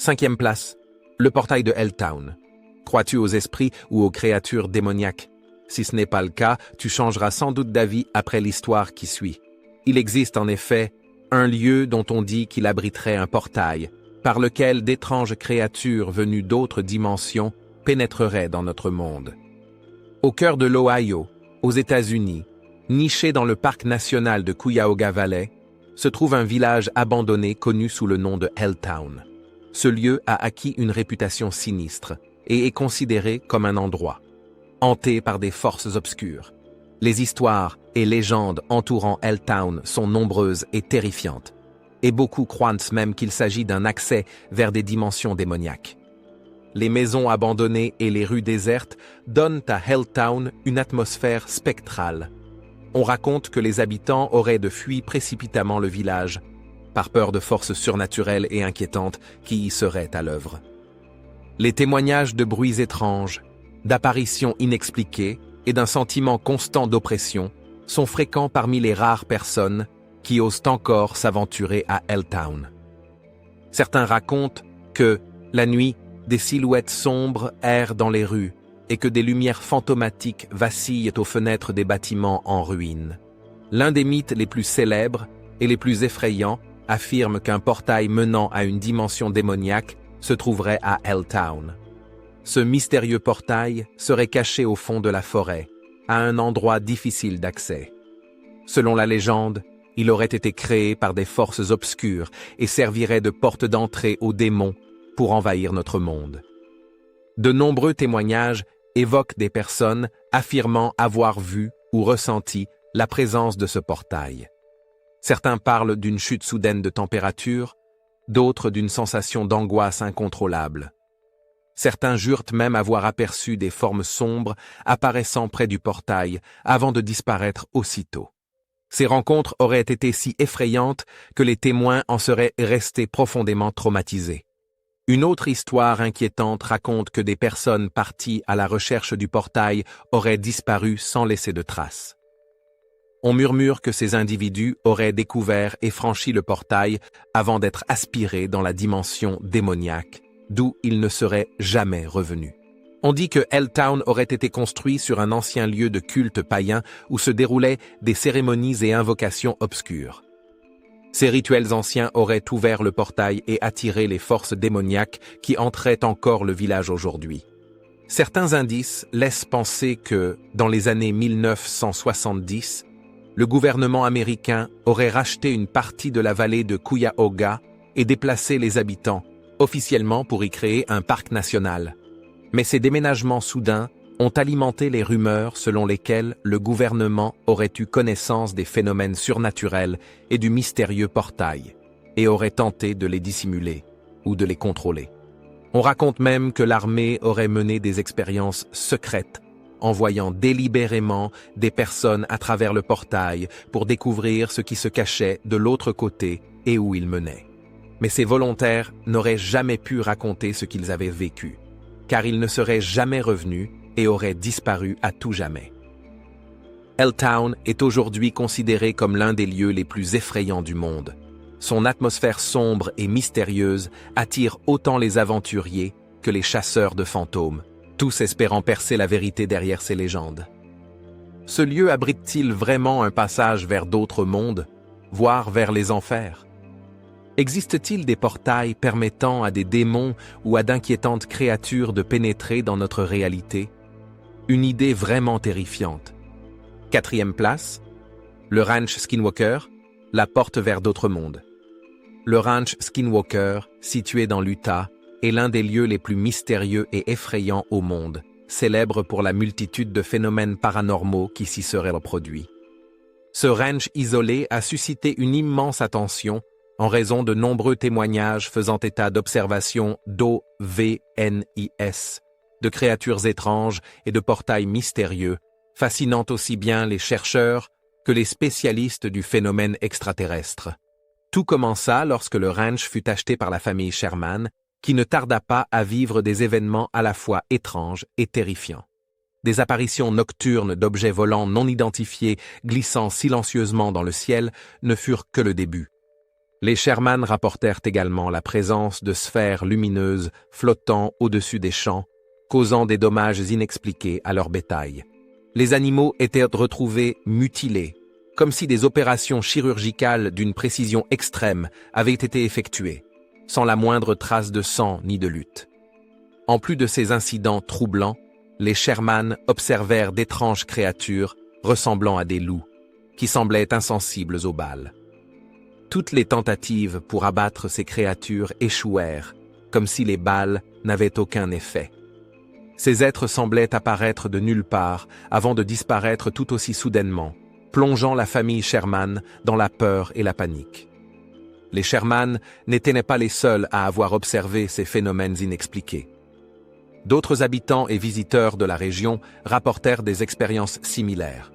5e place, le portail de Helltown. Crois-tu aux esprits ou aux créatures démoniaques? Si ce n'est pas le cas, tu changeras sans doute d'avis après l'histoire qui suit. Il existe en effet un lieu dont on dit qu'il abriterait un portail, par lequel d'étranges créatures venues d'autres dimensions pénétreraient dans notre monde. Au cœur de l'Ohio, aux États-Unis, niché dans le parc national de Cuyahoga Valley, se trouve un village abandonné connu sous le nom de Helltown. Ce lieu a acquis une réputation sinistre et est considéré comme un endroit hanté par des forces obscures. Les histoires et légendes entourant Helltown sont nombreuses et terrifiantes, et beaucoup croient même qu'il s'agit d'un accès vers des dimensions démoniaques. Les maisons abandonnées et les rues désertes donnent à Helltown une atmosphère spectrale. On raconte que les habitants auraient fui précipitamment le village, par peur de forces surnaturelles et inquiétantes qui y seraient à l'œuvre. Les témoignages de bruits étranges, d'apparitions inexpliquées et d'un sentiment constant d'oppression sont fréquents parmi les rares personnes qui osent encore s'aventurer à Helltown. Certains racontent que, la nuit, des silhouettes sombres errent dans les rues et que des lumières fantomatiques vacillent aux fenêtres des bâtiments en ruine. L'un des mythes les plus célèbres et les plus effrayants affirme qu'un portail menant à une dimension démoniaque se trouverait à Helltown. Ce mystérieux portail serait caché au fond de la forêt, à un endroit difficile d'accès. Selon la légende, il aurait été créé par des forces obscures et servirait de porte d'entrée aux démons pour envahir notre monde. De nombreux témoignages évoquent des personnes affirmant avoir vu ou ressenti la présence de ce portail. Certains parlent d'une chute soudaine de température, d'autres d'une sensation d'angoisse incontrôlable. Certains jurent même avoir aperçu des formes sombres apparaissant près du portail avant de disparaître aussitôt. Ces rencontres auraient été si effrayantes que les témoins en seraient restés profondément traumatisés. Une autre histoire inquiétante raconte que des personnes parties à la recherche du portail auraient disparu sans laisser de traces. On murmure que ces individus auraient découvert et franchi le portail avant d'être aspirés dans la dimension démoniaque, d'où ils ne seraient jamais revenus. On dit que Helltown aurait été construit sur un ancien lieu de culte païen où se déroulaient des cérémonies et invocations obscures. Ces rituels anciens auraient ouvert le portail et attiré les forces démoniaques qui entraient encore le village aujourd'hui. Certains indices laissent penser que, dans les années 1970, le gouvernement américain aurait racheté une partie de la vallée de Cuyahoga et déplacé les habitants, officiellement pour y créer un parc national. Mais ces déménagements soudains ont alimenté les rumeurs selon lesquelles le gouvernement aurait eu connaissance des phénomènes surnaturels et du mystérieux portail, et aurait tenté de les dissimuler ou de les contrôler. On raconte même que l'armée aurait mené des expériences secrètes envoyant délibérément des personnes à travers le portail pour découvrir ce qui se cachait de l'autre côté et où il menait. Mais ces volontaires n'auraient jamais pu raconter ce qu'ils avaient vécu, car ils ne seraient jamais revenus et auraient disparu à tout jamais. Helltown est aujourd'hui considéré comme l'un des lieux les plus effrayants du monde. Son atmosphère sombre et mystérieuse attire autant les aventuriers que les chasseurs de fantômes, tous espérant percer la vérité derrière ces légendes. Ce lieu abrite-t-il vraiment un passage vers d'autres mondes, voire vers les enfers? Existe-t-il des portails permettant à des démons ou à d'inquiétantes créatures de pénétrer dans notre réalité? Une idée vraiment terrifiante. 4e place, le Ranch Skinwalker, la porte vers d'autres mondes. Le Ranch Skinwalker, situé dans l'Utah, est l'un des lieux les plus mystérieux et effrayants au monde, célèbre pour la multitude de phénomènes paranormaux qui s'y seraient reproduits. Ce ranch isolé a suscité une immense attention en raison de nombreux témoignages faisant état d'observations d'OVNIS, de créatures étranges et de portails mystérieux, fascinant aussi bien les chercheurs que les spécialistes du phénomène extraterrestre. Tout commença lorsque le ranch fut acheté par la famille Sherman, qui ne tarda pas à vivre des événements à la fois étranges et terrifiants. Des apparitions nocturnes d'objets volants non identifiés glissant silencieusement dans le ciel ne furent que le début. Les Sherman rapportèrent également la présence de sphères lumineuses flottant au-dessus des champs, causant des dommages inexpliqués à leur bétail. Les animaux étaient retrouvés mutilés, comme si des opérations chirurgicales d'une précision extrême avaient été effectuées, sans la moindre trace de sang ni de lutte. En plus de ces incidents troublants, les Sherman observèrent d'étranges créatures ressemblant à des loups, qui semblaient insensibles aux balles. Toutes les tentatives pour abattre ces créatures échouèrent, comme si les balles n'avaient aucun effet. Ces êtres semblaient apparaître de nulle part avant de disparaître tout aussi soudainement, plongeant la famille Sherman dans la peur et la panique. Les Sherman n'étaient pas les seuls à avoir observé ces phénomènes inexpliqués. D'autres habitants et visiteurs de la région rapportèrent des expériences similaires.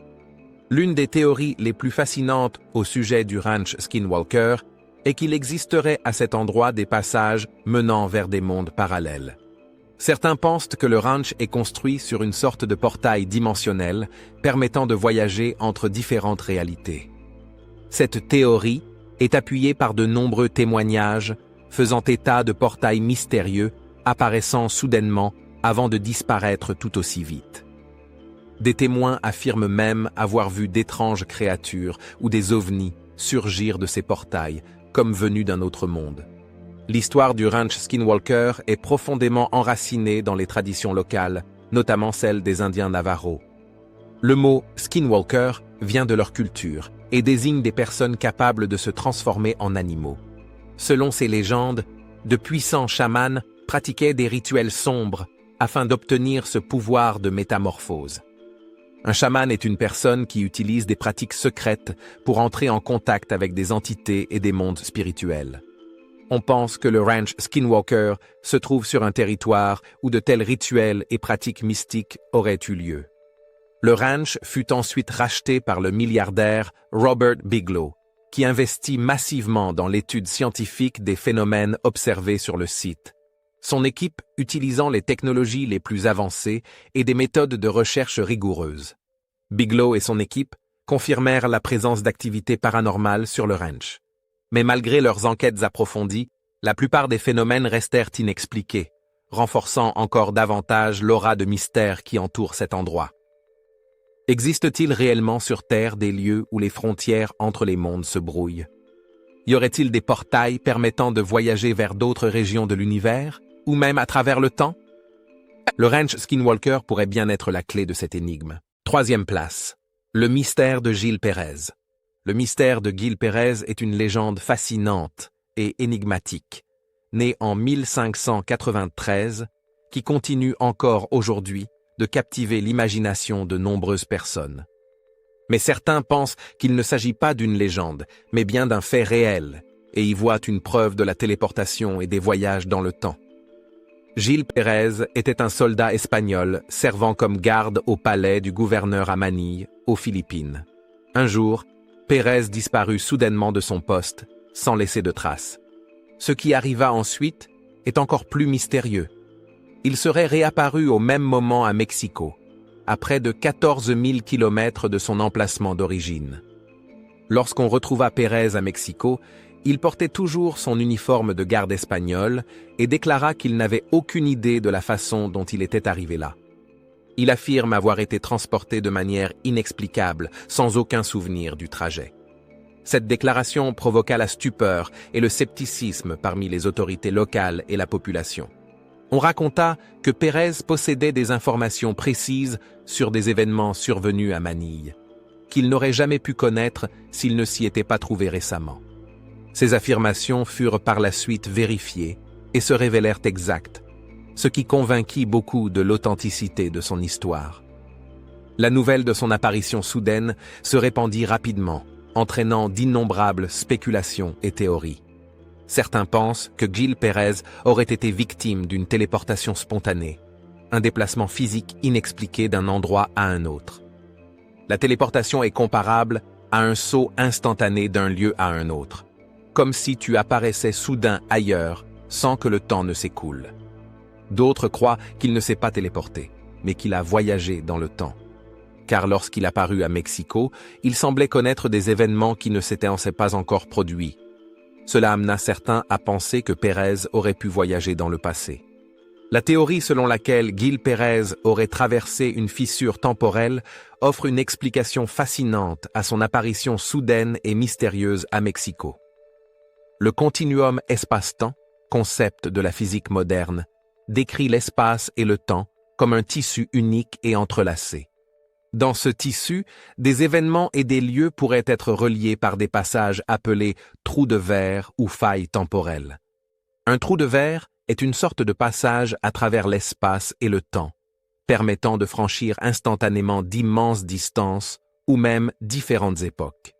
L'une des théories les plus fascinantes au sujet du ranch Skinwalker est qu'il existerait à cet endroit des passages menant vers des mondes parallèles. Certains pensent que le ranch est construit sur une sorte de portail dimensionnel permettant de voyager entre différentes réalités. Cette théorie est appuyée par de nombreux témoignages faisant état de portails mystérieux apparaissant soudainement avant de disparaître tout aussi vite. Des témoins affirment même avoir vu d'étranges créatures ou des ovnis surgir de ces portails, comme venus d'un autre monde. L'histoire du ranch Skinwalker est profondément enracinée dans les traditions locales, notamment celle des Indiens Navajo. Le mot « skinwalker » vient de leur culture et désigne des personnes capables de se transformer en animaux. Selon ces légendes, de puissants chamans pratiquaient des rituels sombres afin d'obtenir ce pouvoir de métamorphose. Un chaman est une personne qui utilise des pratiques secrètes pour entrer en contact avec des entités et des mondes spirituels. On pense que le ranch Skinwalker se trouve sur un territoire où de tels rituels et pratiques mystiques auraient eu lieu. Le ranch fut ensuite racheté par le milliardaire Robert Bigelow, qui investit massivement dans l'étude scientifique des phénomènes observés sur le site. Son équipe utilisant les technologies les plus avancées et des méthodes de recherche rigoureuses. Bigelow et son équipe confirmèrent la présence d'activités paranormales sur le ranch. Mais malgré leurs enquêtes approfondies, la plupart des phénomènes restèrent inexpliqués, renforçant encore davantage l'aura de mystère qui entoure cet endroit. Existe-t-il réellement sur Terre des lieux où les frontières entre les mondes se brouillent? Y aurait-il des portails permettant de voyager vers d'autres régions de l'univers, ou même à travers le temps? Le ranch Skinwalker pourrait bien être la clé de cette énigme. 3e place. Le mystère de Gil Pérez. Le mystère de Gil Pérez est une légende fascinante et énigmatique, née en 1593, qui continue encore aujourd'hui de captiver l'imagination de nombreuses personnes. Mais certains pensent qu'il ne s'agit pas d'une légende, mais bien d'un fait réel, et y voient une preuve de la téléportation et des voyages dans le temps. Gil Pérez était un soldat espagnol servant comme garde au palais du gouverneur à Manille, aux Philippines. Un jour, Pérez disparut soudainement de son poste, sans laisser de traces. Ce qui arriva ensuite est encore plus mystérieux. Il serait réapparu au même moment à Mexico, à près de 14 000 kilomètres de son emplacement d'origine. Lorsqu'on retrouva Pérez à Mexico, il portait toujours son uniforme de garde espagnol et déclara qu'il n'avait aucune idée de la façon dont il était arrivé là. Il affirme avoir été transporté de manière inexplicable, sans aucun souvenir du trajet. Cette déclaration provoqua la stupeur et le scepticisme parmi les autorités locales et la population. On raconta que Pérez possédait des informations précises sur des événements survenus à Manille, qu'il n'aurait jamais pu connaître s'il ne s'y était pas trouvé récemment. Ces affirmations furent par la suite vérifiées et se révélèrent exactes, ce qui convainquit beaucoup de l'authenticité de son histoire. La nouvelle de son apparition soudaine se répandit rapidement, entraînant d'innombrables spéculations et théories. Certains pensent que Gil Pérez aurait été victime d'une téléportation spontanée, un déplacement physique inexpliqué d'un endroit à un autre. La téléportation est comparable à un saut instantané d'un lieu à un autre, comme si tu apparaissais soudain ailleurs sans que le temps ne s'écoule. D'autres croient qu'il ne s'est pas téléporté, mais qu'il a voyagé dans le temps. Car lorsqu'il apparut à Mexico, il semblait connaître des événements qui ne s'étaient pas encore produits. Cela amena certains à penser que Pérez aurait pu voyager dans le passé. La théorie selon laquelle Gil Pérez aurait traversé une fissure temporelle offre une explication fascinante à son apparition soudaine et mystérieuse à Mexico. Le continuum espace-temps, concept de la physique moderne, décrit l'espace et le temps comme un tissu unique et entrelacé. Dans ce tissu, des événements et des lieux pourraient être reliés par des passages appelés trous de verre ou failles temporelles. Un trou de verre est une sorte de passage à travers l'espace et le temps, permettant de franchir instantanément d'immenses distances ou même différentes époques.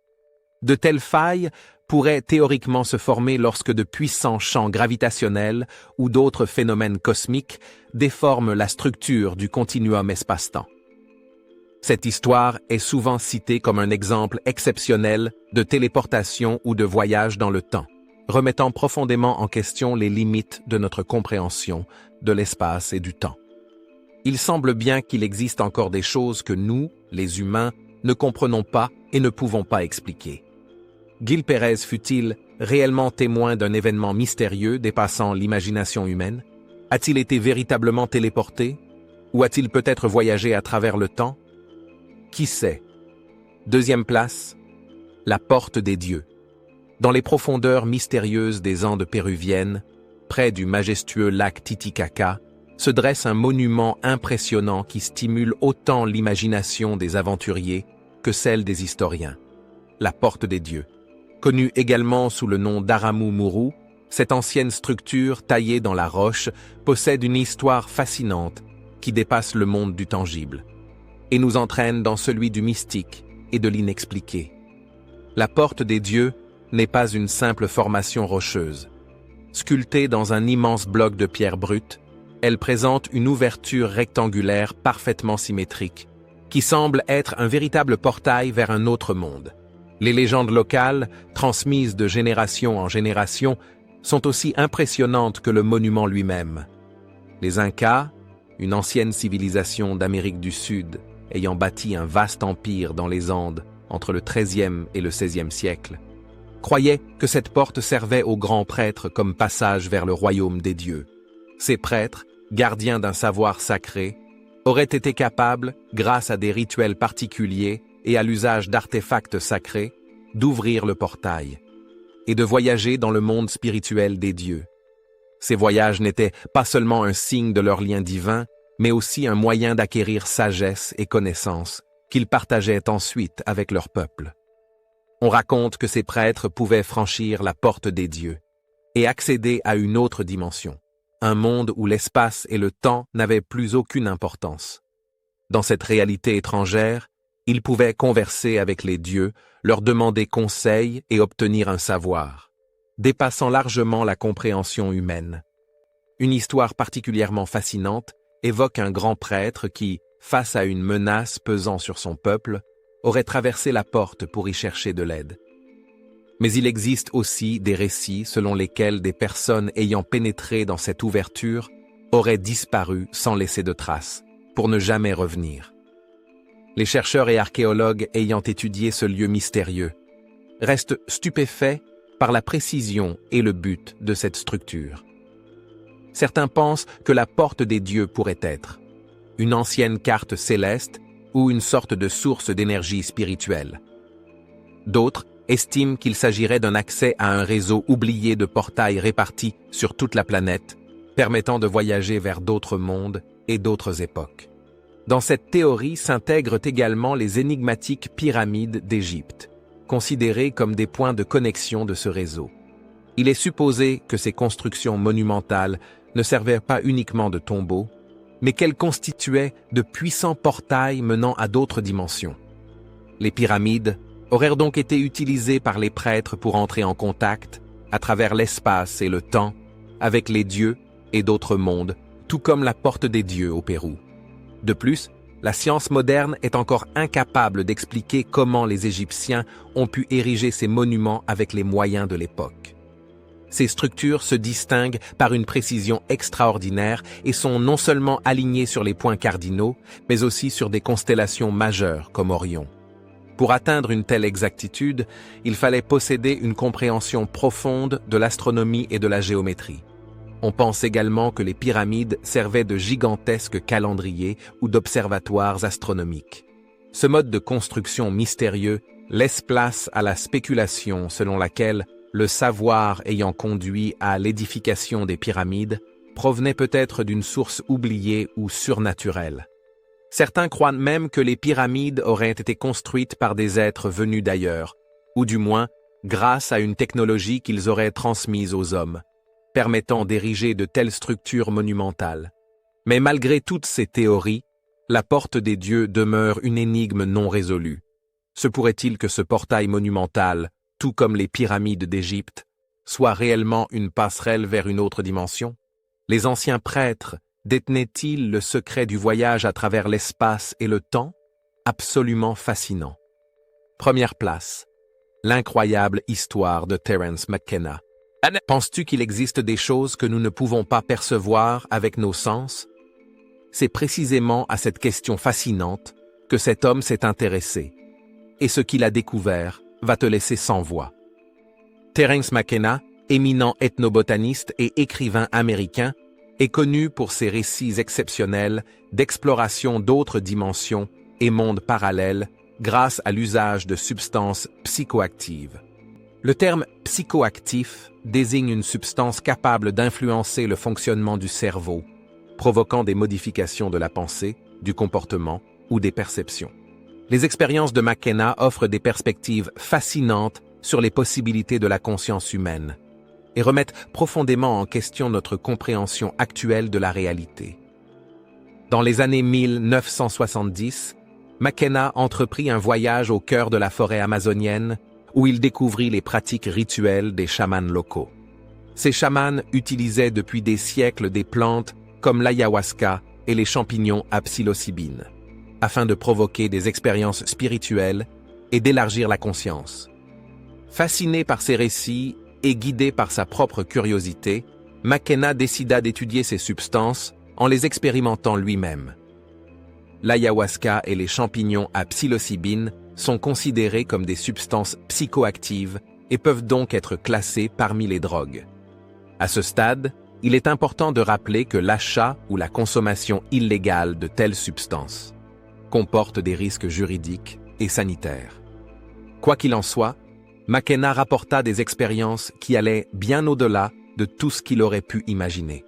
De telles failles pourraient théoriquement se former lorsque de puissants champs gravitationnels ou d'autres phénomènes cosmiques déforment la structure du continuum espace-temps. Cette histoire est souvent citée comme un exemple exceptionnel de téléportation ou de voyage dans le temps, remettant profondément en question les limites de notre compréhension de l'espace et du temps. Il semble bien qu'il existe encore des choses que nous, les humains, ne comprenons pas et ne pouvons pas expliquer. Gil Pérez fut-il réellement témoin d'un événement mystérieux dépassant l'imagination humaine? A-t-il été véritablement téléporté? Ou a-t-il peut-être voyagé à travers le temps? Qui sait? Deuxième place, la porte des dieux. Dans les profondeurs mystérieuses des Andes péruviennes, près du majestueux lac Titicaca, se dresse un monument impressionnant qui stimule autant l'imagination des aventuriers que celle des historiens. La porte des dieux. Connue également sous le nom d'Aramu Muru, cette ancienne structure taillée dans la roche possède une histoire fascinante qui dépasse le monde du tangible et nous entraîne dans celui du mystique et de l'inexpliqué. La porte des dieux n'est pas une simple formation rocheuse. Sculptée dans un immense bloc de pierre brute, elle présente une ouverture rectangulaire parfaitement symétrique, qui semble être un véritable portail vers un autre monde. Les légendes locales, transmises de génération en génération, sont aussi impressionnantes que le monument lui-même. Les Incas, une ancienne civilisation d'Amérique du Sud, ayant bâti un vaste empire dans les Andes entre le XIIIe et le XVIe siècle, croyaient que cette porte servait aux grands prêtres comme passage vers le royaume des dieux. Ces prêtres, gardiens d'un savoir sacré, auraient été capables, grâce à des rituels particuliers et à l'usage d'artefacts sacrés, d'ouvrir le portail et de voyager dans le monde spirituel des dieux. Ces voyages n'étaient pas seulement un signe de leur lien divin, mais aussi un moyen d'acquérir sagesse et connaissance qu'ils partageaient ensuite avec leur peuple. On raconte que ces prêtres pouvaient franchir la porte des dieux et accéder à une autre dimension, un monde où l'espace et le temps n'avaient plus aucune importance. Dans cette réalité étrangère, ils pouvaient converser avec les dieux, leur demander conseil et obtenir un savoir, dépassant largement la compréhension humaine. Une histoire particulièrement fascinante évoque un grand prêtre qui, face à une menace pesant sur son peuple, aurait traversé la porte pour y chercher de l'aide. Mais il existe aussi des récits selon lesquels des personnes ayant pénétré dans cette ouverture auraient disparu sans laisser de traces, pour ne jamais revenir. Les chercheurs et archéologues ayant étudié ce lieu mystérieux restent stupéfaits par la précision et le but de cette structure. Certains pensent que la porte des dieux pourrait être une ancienne carte céleste ou une sorte de source d'énergie spirituelle. D'autres estiment qu'il s'agirait d'un accès à un réseau oublié de portails répartis sur toute la planète, permettant de voyager vers d'autres mondes et d'autres époques. Dans cette théorie s'intègrent également les énigmatiques pyramides d'Égypte, considérées comme des points de connexion de ce réseau. Il est supposé que ces constructions monumentales ne servaient pas uniquement de tombeaux, mais qu'elles constituaient de puissants portails menant à d'autres dimensions. Les pyramides auraient donc été utilisées par les prêtres pour entrer en contact, à travers l'espace et le temps, avec les dieux et d'autres mondes, tout comme la porte des dieux au Pérou. De plus, la science moderne est encore incapable d'expliquer comment les Égyptiens ont pu ériger ces monuments avec les moyens de l'époque. Ces structures se distinguent par une précision extraordinaire et sont non seulement alignées sur les points cardinaux, mais aussi sur des constellations majeures comme Orion. Pour atteindre une telle exactitude, il fallait posséder une compréhension profonde de l'astronomie et de la géométrie. On pense également que les pyramides servaient de gigantesques calendriers ou d'observatoires astronomiques. Ce mode de construction mystérieux laisse place à la spéculation selon laquelle le savoir ayant conduit à l'édification des pyramides provenait peut-être d'une source oubliée ou surnaturelle. Certains croient même que les pyramides auraient été construites par des êtres venus d'ailleurs, ou du moins grâce à une technologie qu'ils auraient transmise aux hommes, permettant d'ériger de telles structures monumentales. Mais malgré toutes ces théories, la porte des dieux demeure une énigme non résolue. Se pourrait-il que ce portail monumental, tout comme les pyramides d'Égypte, soit réellement une passerelle vers une autre dimension? Les anciens prêtres détenaient-ils le secret du voyage à travers l'espace et le temps? Absolument fascinant. Première place. L'incroyable histoire de Terence McKenna. Penses-tu qu'il existe des choses que nous ne pouvons pas percevoir avec nos sens? C'est précisément à cette question fascinante que cet homme s'est intéressé. Et ce qu'il a découvert va te laisser sans voix. Terence McKenna, éminent ethnobotaniste et écrivain américain, est connu pour ses récits exceptionnels d'exploration d'autres dimensions et mondes parallèles grâce à l'usage de substances psychoactives. Le terme psychoactif désigne une substance capable d'influencer le fonctionnement du cerveau, provoquant des modifications de la pensée, du comportement ou des perceptions. Les expériences de McKenna offrent des perspectives fascinantes sur les possibilités de la conscience humaine et remettent profondément en question notre compréhension actuelle de la réalité. Dans les années 1970, McKenna entreprit un voyage au cœur de la forêt amazonienne où il découvrit les pratiques rituelles des chamans locaux. Ces chamans utilisaient depuis des siècles des plantes comme l'ayahuasca et les champignons à psilocybine, afin de provoquer des expériences spirituelles et d'élargir la conscience. Fasciné par ces récits et guidé par sa propre curiosité, McKenna décida d'étudier ces substances en les expérimentant lui-même. L'ayahuasca et les champignons à psilocybine sont considérés comme des substances psychoactives et peuvent donc être classés parmi les drogues. À ce stade, il est important de rappeler que l'achat ou la consommation illégale de telles substances comporte des risques juridiques et sanitaires. Quoi qu'il en soit, McKenna rapporta des expériences qui allaient bien au-delà de tout ce qu'il aurait pu imaginer.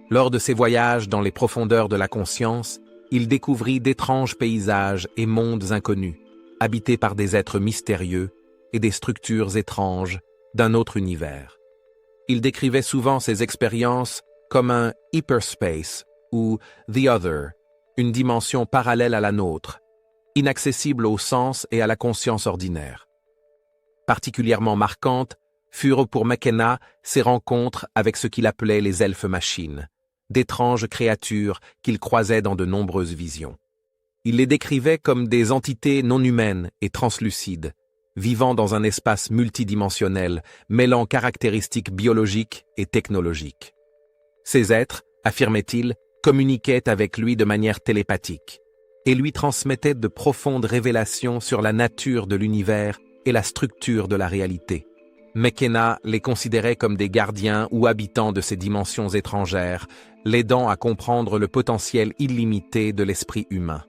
Lors de ses voyages dans les profondeurs de la conscience, il découvrit d'étranges paysages et mondes inconnus, habités par des êtres mystérieux et des structures étranges d'un autre univers. Il décrivait souvent ces expériences comme un hyperspace ou the other, une dimension parallèle à la nôtre, inaccessible au sens et à la conscience ordinaire. Particulièrement marquante, furent pour McKenna ses rencontres avec ce qu'il appelait les elfes-machines, d'étranges créatures qu'il croisait dans de nombreuses visions. Il les décrivait comme des entités non humaines et translucides, vivant dans un espace multidimensionnel, mêlant caractéristiques biologiques et technologiques. Ces êtres, affirmait-il, communiquaient avec lui de manière télépathique et lui transmettaient de profondes révélations sur la nature de l'univers et la structure de la réalité. McKenna les considérait comme des gardiens ou habitants de ces dimensions étrangères, l'aidant à comprendre le potentiel illimité de l'esprit humain.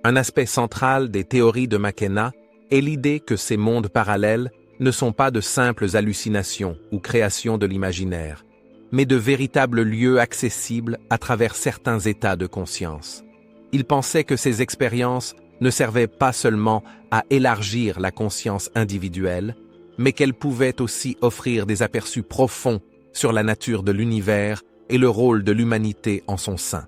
Un aspect central des théories de McKenna est l'idée que ces mondes parallèles ne sont pas de simples hallucinations ou créations de l'imaginaire, mais de véritables lieux accessibles à travers certains états de conscience. Il pensait que ces expériences ne servaient pas seulement à élargir la conscience individuelle, mais qu'elles pouvaient aussi offrir des aperçus profonds sur la nature de l'univers et le rôle de l'humanité en son sein.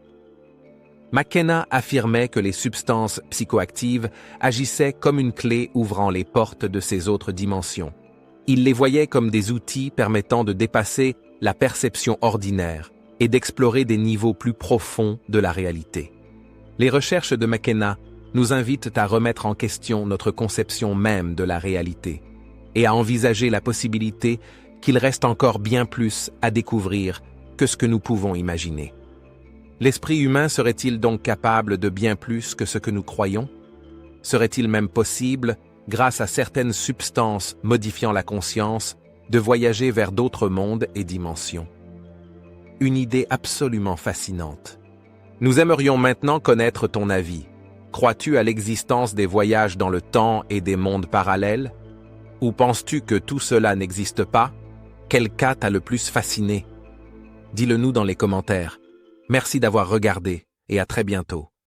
McKenna affirmait que les substances psychoactives agissaient comme une clé ouvrant les portes de ces autres dimensions. Il les voyait comme des outils permettant de dépasser la perception ordinaire et d'explorer des niveaux plus profonds de la réalité. Les recherches de McKenna nous invitent à remettre en question notre conception même de la réalité et à envisager la possibilité qu'il reste encore bien plus à découvrir que ce que nous pouvons imaginer. L'esprit humain serait-il donc capable de bien plus que ce que nous croyons? Serait-il même possible, grâce à certaines substances modifiant la conscience, de voyager vers d'autres mondes et dimensions? Une idée absolument fascinante. Nous aimerions maintenant connaître ton avis. Crois-tu à l'existence des voyages dans le temps et des mondes parallèles? Ou penses-tu que tout cela n'existe pas? Quel cas t'a le plus fasciné? Dis-le nous dans les commentaires. Merci d'avoir regardé et à très bientôt.